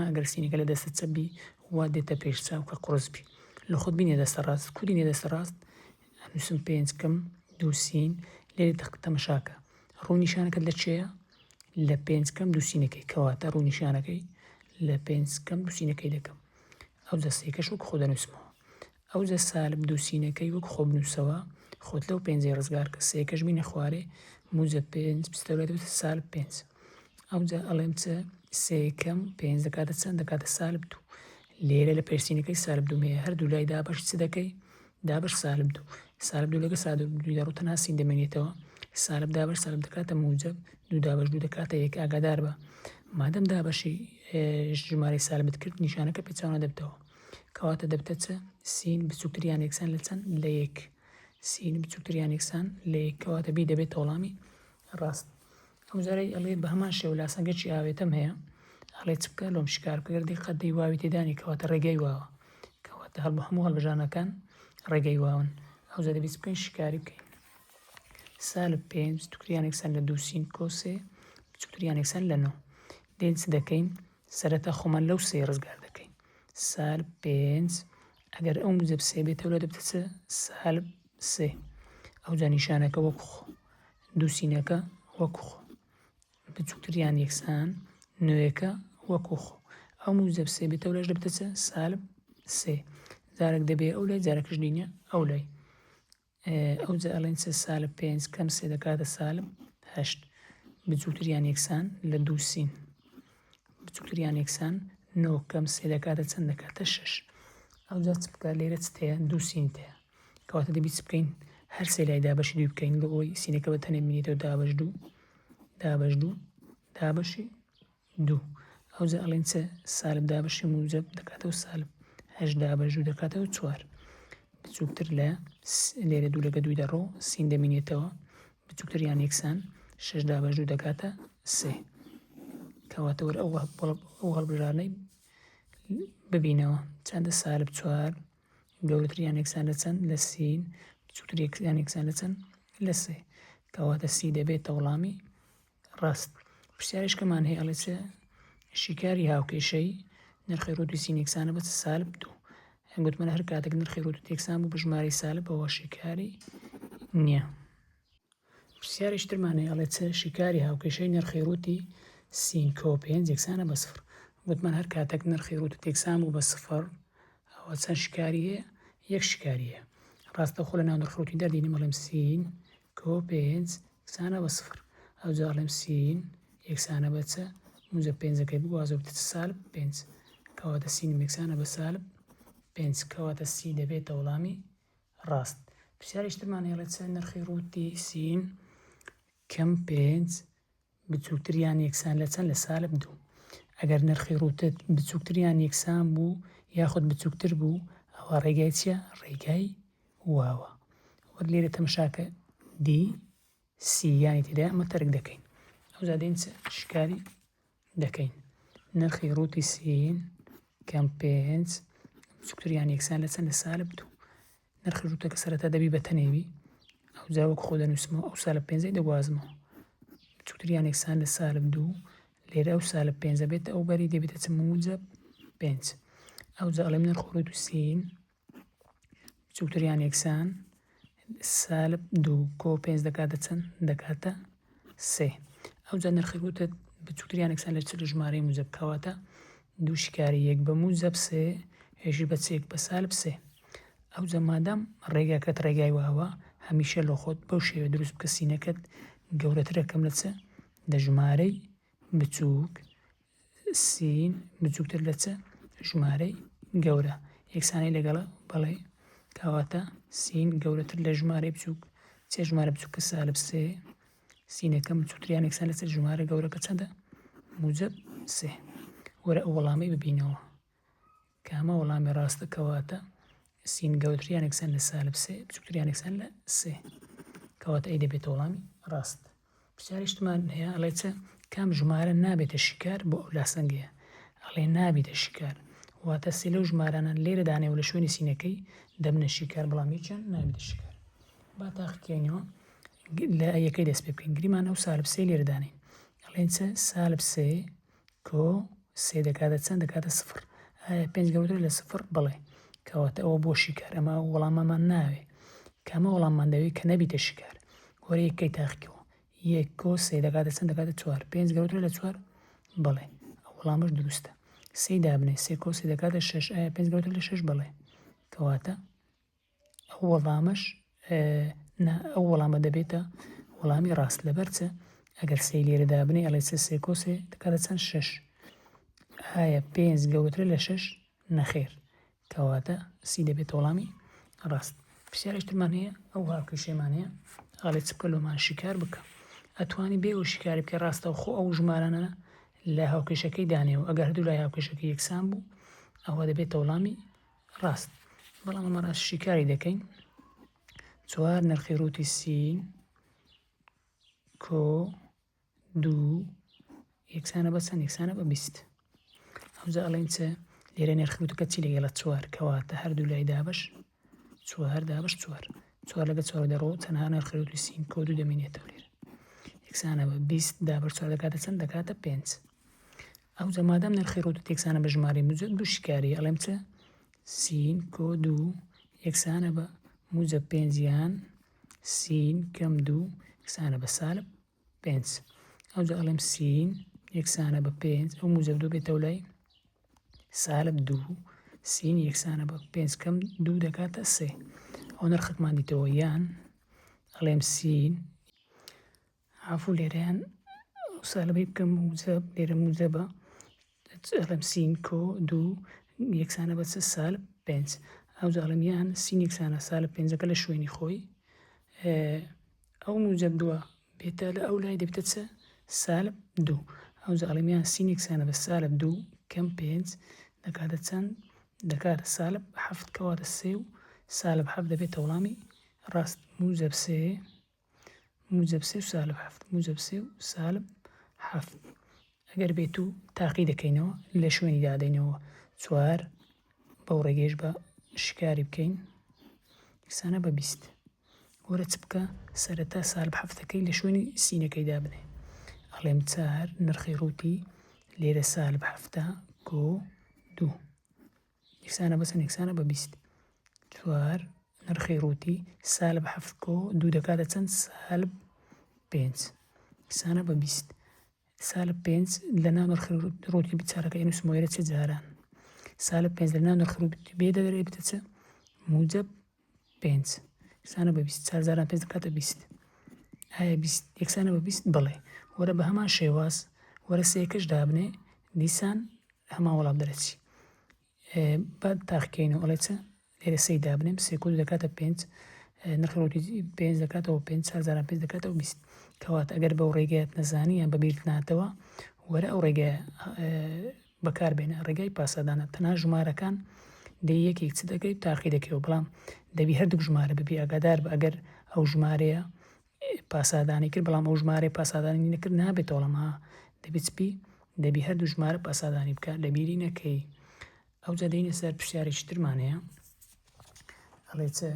ئەگەر سینەکە لە دەستە چەپی وا دێتە پێش چاو کە قڕزبی لە خۆت بینێ دەستە ڕاست کودی نێ دەستە ڕاست نووسم پێنج کەم دوو سین لێرە تەمەشاکە ڕوو نیشانەکەت لە چێیە لە پێنج کەم دوو سینەکەی کەواتە ڕوو نیشانەکەی لە پێنج کەم دوو سینەکەی دەکەم ئەو جەستەیەکەش وەک خۆ دەنووسمەوە ئەو جە سالب دوو سینەکەی وەک خۆ بنووسەوە خۆت لەو پێنجەی ڕزگار کە سێکەش بینە خوارێ موجە پێنج پستەوێت سالب پێنج ئەو جە ئەڵێم چە سێکەم پێنج دەکاتە چەند دەکاتە سالب دوو لێرە لە پێشسینەکەی سالب دوو هەیە هەردوو لای دابەش چ دەکەی دابش سالب دوو لەگە سالب دوو دەڕوو تەنها سین دەمێنێتەوە سالب دابش سالب دەکاتە موجب دوو دابش دوو دەکاتە یەک ئاگادار بە مادەم دابەشی ژمارەی سالبت کرد نیشانەکە پێچاوانە دەبتەوە کەواتە دەبتە چە سین بچووکتریان یەکسان لە چەند لە یەک سین بچووکتریان یەکسان لە یەک کەواتە بی دەبێتە وەڵامی ڕاست. ئەو جارەی ئەڵێ بە هەمان شێوە لاسەنگەی ئاوێتەم هەیە ئەڵێ چ بکە لۆم شکار بکە گەردی قەدەی واوی تێدانی کەواتە ڕێگەی واوە کەواتە هەموو هەڵبژانەکان ڕێگەی واون ئەو جا دەبێت بکەین شکاری بکەین سالب پێنج بچووکتریان یەکسان لە دوو سین کۆ سێ بچووکتریان یەکسان لە نۆ دێن چ دەکەین سەرەتا خۆمان لەو سێ ڕزگار دەکەین سالب پێنج ئەگەر ئەو موجب سێ بێتەوە لە دەبتە چە سالب سێ ئەو جا نیشانەکە وەک خۆ دوو سینەکە وەک خۆ بچووکتریان یەکسان نوێیەکە وەکو خۆ ئەو موجب سێ بێتەوە لەش دەبتە چە سالب سێ جارێک دەبێ ئەو لای جارەکەش دینە ئەو لای ئەو جا ئەڵێن چە سالب پێنج کەم سێ دەکاتە سالب هەشت بچووکتریان یەکسان لە دوو سین بچووکتریان یەکسان نۆ کەم سێ دەکاتە چەند دەکاتە شەش ئەو جا چ بکە لێرە چ تەیە دوو سین تەیە کەواتە دەبێت چ بکەین هەر سێ لای دابەشی دوو بکەین لە ئەوی سینەکە بە تەنێ بینێتەوە دابەش دوو دابەشی دوو ئەو جا ئەڵێن چە سالب دابەشی موجب دەکاتەوە سالب هەشت دابەش دوو دەکاتەوە چوار بچووکتر لە لێرە دوو لەگە دووی دەڕۆ سین دەمینێتەوە بچووکتریان یەکسان شەش دابەش دوو دەکاتە سێ کەواتە وەرە ئەو هەڵبژارنەی ببینەوە چەندە سالب چوار گەورەتریان یەکسان لە چەند لە سین بچووکتریان یەکسان لە چەند لە سێ کەواتە سی دەبێتە وەڵامی ڕاست. پرسیارێکمان هەیە ئەڵێ چە شیکاری هاوکێشەی نرخی ڕۆدوی سین یەکسانە بە سالب دوو گوتمانە هەر کاتێک نرخی ڕۆدوت یەکسان بوو بە ژمارەی سالب ئەوە شیکاری نییە. پرسیارێکی ترمانەیە ئەڵێ چ شیکاری هاوکێشەی نرخی ڕووتی سین کۆ 5 یەکسانە بە سفر. وتمان هەر کاتێک نرخی ڕووت یەکسان بوو بە سفر ئەوە چەند شکاری هەیە؟ یەک شکاری هەیە. ڕاستەوخۆ لە ناو نرخی ڕووتی دەردینی ئەڵێم سین کۆ 5 یەکسانە بە سفر. ئەوجا ئەڵێم سین یەکسانە بە چ؟ موجب 5ەکەی بوازە بتە سالب 5 کەواتە سینم یەکسانە بە سالب 5 کەواتە سی دەبێتە وەڵامی ڕاست. پرسیارێکی ترمانەیە ئەڵێ چ نرخی ڕووتی سین کەم 5 بچووکتریان یەکسان لە چەند؟ لە سالب 2. ئەگەر نرخی ڕووتت بچووکتریان یەکسان بوو یاخود بچووکتر بوو ئەوە ڕێگای چییە؟ ڕێگای واوە. وەک لێرە تەماشاکە دی سی یانی تێدا ئەمە تەرک دەکەین. ئەوجا دێن شکاری دەکەین. نرخی ڕووتی سین کەم 5 بچووکتریان یەکسان لە چەند؟ لە سالب 2. نرخی ڕووتەکە سەرەتا دەبی بە تەنێوی ئەوجا وەک خۆ دەنووسمەوە ئەو سالب 5ەی دەگوازمەوە بچووکتریان یەکسان لە سالب 2 لێرە ئەو سالب 5 بێتە ئەو بەری دەبێتە چ؟ موجب 5. ئەوجا ئەڵێم نرخ ڕووت سین بچووکتریان یەکسان سالب 2 کۆ 5 دەکاتە چەند؟ دەکاتە 3. ئەوجا نرخی ڕووتت بچووکتریان یەکسان لە چ؟ لە ژمارەی موجب کەواتە 2 شکاری 1 بە موجب 3 هێژی بە چێک بە سالب 3. ئەوجا مادام ڕێگاکەت ڕێگای واوە هەمیشە لە خۆت بەو شێوە دروست بکە سینەکەت گەورەترەکەم لە چ؟ لە ژمارەی بچووک سین بچووکتر لە چ؟ ژمارەی گەورە یەکسانەی لەگەڵە بەڵێ کەواتە سین گەورەتر لە ژمارەی بچووک چێ ژمارە بچووکە سالب 3 سینەکەم بچووکتریان یەکسان لە چ؟ ژمارە گەورەکە چەندە؟ موجب 3. وەرە ئەو وەڵامی ببینەوە کامە وەڵامی ڕاستە کەواتە سین گەورەتریان یەکسان لە سالب 3 بچووکتریان یەکسان لە 3 کەواتە ئەی دەبێتە وەڵامی ڕاست. پرسیارێکمان هەیە ئەڵێ چ؟ کام ژمارە نابێتە شیکار بۆ ئەو لاسەنگەیە؟ ئەڵێ نابێتە شیکار واتە سێ لەو ژمارانە لێرە دانێ و لە شوێنی سینەکەی دەبنە شیکار بەڵام هیچیان نابێتە شیکار. با تاقیکەینەوە لە یەکەی دەست پێ بکەین گریمان ئەو سالب 3 لێرە دانین ئەڵێن چ؟ سالب 3 کۆ 3 دەکاتە چەند؟ دەکاتە سفر. ئایا 5 گەورەتر لە سفر؟ بڵێ کەواتە ئەوە بۆ شیکار ئەمە وەڵامەمان ناوێ کامە وەڵاممان دەوێت کە نەبیتە شیکار. وەرە یەکەی تاقیکەوە 1 کۆ 3 دەکاتە چەند؟ دەکاتە 4. 5 گەورەتر لە 4؟ بڵێ ئەو وەڵامەش دروستە. 3 دابنێ 3 کۆ 3 دەکاتە 6 ئایا 5 گەورەتر لە 6؟ بڵێ کەواتە ئەو وەڵامەش ئەو وەڵامە دەبێتە وەڵامی ڕاست لەبەر چە؟ ئەگەر 3 لێرە دابنێ ئەڵێ 3 کۆ 3 دەکاتە چەند؟ 6 ئایا 5 گەورەتر لە 6؟ نەخێر کەواتە سی دەبێتە وەڵامی ڕاست. پرسیارێکی ترمان هەیە ئەو هاوکێشەیەمان هەیە ئاڵێ چ بکە لۆمان شیکار بکە ئەتوانی بێ ئەو شیکاری بکە ڕاستەوخۆ ئەو ژمارانە لە هاوکێشەکەی دانێەوە ئەگەر هەردوو لای هاوکێشەکەی یەکسان بوو ئەوە دەبێتە وەڵامی ڕاست. بەڵام ئەمە ڕاست شیکاری دەکەین 4 نرخی ڕووتی سین کۆ 2 یەکسانە بە چەند؟ یەکسانە بە 20. ئەوجا ئەڵێن چە؟ لێرە نرخی ڕووتەکە چی لەگەڵە 4 کەواتە هەردوو لای دابش 4 دابش 4 لەگە 4 دەڕۆ تەنها نرخی ڕووتی سین کۆ 2 دەمێنێتەوە لێرە یەکسانە بە 20 دابش 4 دەکاتە چەند؟ دەکاتە 5. ئەوجا مادام نرخی ڕووتت یەکسانە بە ژمارەی موجب دوو شیکاری ئەڵێم چە؟ سین کۆ 2 یەکسانە بە موجب 5 یان سین کەم 2 یەکسانە بە سالب 5. ئەوجا ئەڵێم سین یەکسانە بە 5 ئەو موجب 2 بێتەوە لای سالب 2 سین یەکسانە بە 5 کەم 2 دەکاتە 3. ئەو نرخەکمان دیتەوە یان ئەڵێم سین عفو لێرەیان سالبەی بکەم موجب لێرە موجبە ئەڵێم سین کۆ 2 یەکسانە بە چ؟ سالب 5. ئەوجا ئەڵێم یان سین یەکسانە سالب 5ەکە لە شوێنی خۆی ئەو موجب 2 بێتە لە ئەو لای دەبێتە چە؟ سالب 2. ئەوجا ئەڵێم یان سین یەکسانە بە سالب 2 کەم 5 دەکاتە چەند؟ دەکاتە سالب 7 کەواتە 3 و سالب 7 دەبێتە وەڵامی ڕاست. موجب 3 موجب 3 و سالب 7 موجب 3 و سالب 7 ئەگەر بێت و تاقی دەکەینەوە لە شوێنی دادەینەوە 4 بەو ڕێگەیش بە شکاری بکەین یەکسانە بە 20. وەرە چ بکە؟ سەرەتا سالب 7ەکەی لە شوێنی سینەکەی دابنێ ئەڵێم 4 نرخی ڕووتی لێرە سالب 7 کۆ 2 یەکسانە بە چەند؟ یەکسانە بە 20. 4 نرخی ڕووتی سالب 7 کۆ 2 دەکاتە چەند؟ سالب 5 قسانە بە 20 سالب 5 لە ناو نرخی ڕووتی چارەکە نووسمۆیرە چه جاران سالب 5 لە ناو نرخی ڕووتی بێ دەدرێت بتە چ موجب 5 قسانە بە 20 4 جاران 5 دەکاتە 20 ئایا 20 یەکسانە بە 20 بڵێ وەرە بە هەمان شێواز وەرە سێکەش دابنێ دیسان هەمان وەڵام دەرەچی بعد تاقیکەینەوە ئەڵێ چە لێرە سەی دابنێم سێ کۆ دەکاتە 5 نرخی ڕووتی 5 دەکاتەوە 5 4 جاران 5 دەکاتەوە 20 کەواتە ئەگەر بەو ڕێگایت نەزانی یان بەبیرت ناتەوە وەرە ئەو ڕێگای بەکاربێنە ڕێگای پاسەدانە تەنها ژمارەکان دەی یەکێک چ دەکەی تاقی دەکەیەوە بەڵام دەبی هەردوو ژمارە ببی ئاگادار بە ئەگەر ئەو ژمارەیە پاسادانی کرد بەڵام ئەو ژمارە پاسادانی نەکرد نابێت وەڵامها دەبێت چپی دەبی هەردوو ژمارە پاسادانی بکە لە بیری نەکەی ئەو جا دەینە سەر پرسیارێکی ترمان هەیە ئەڵێ چە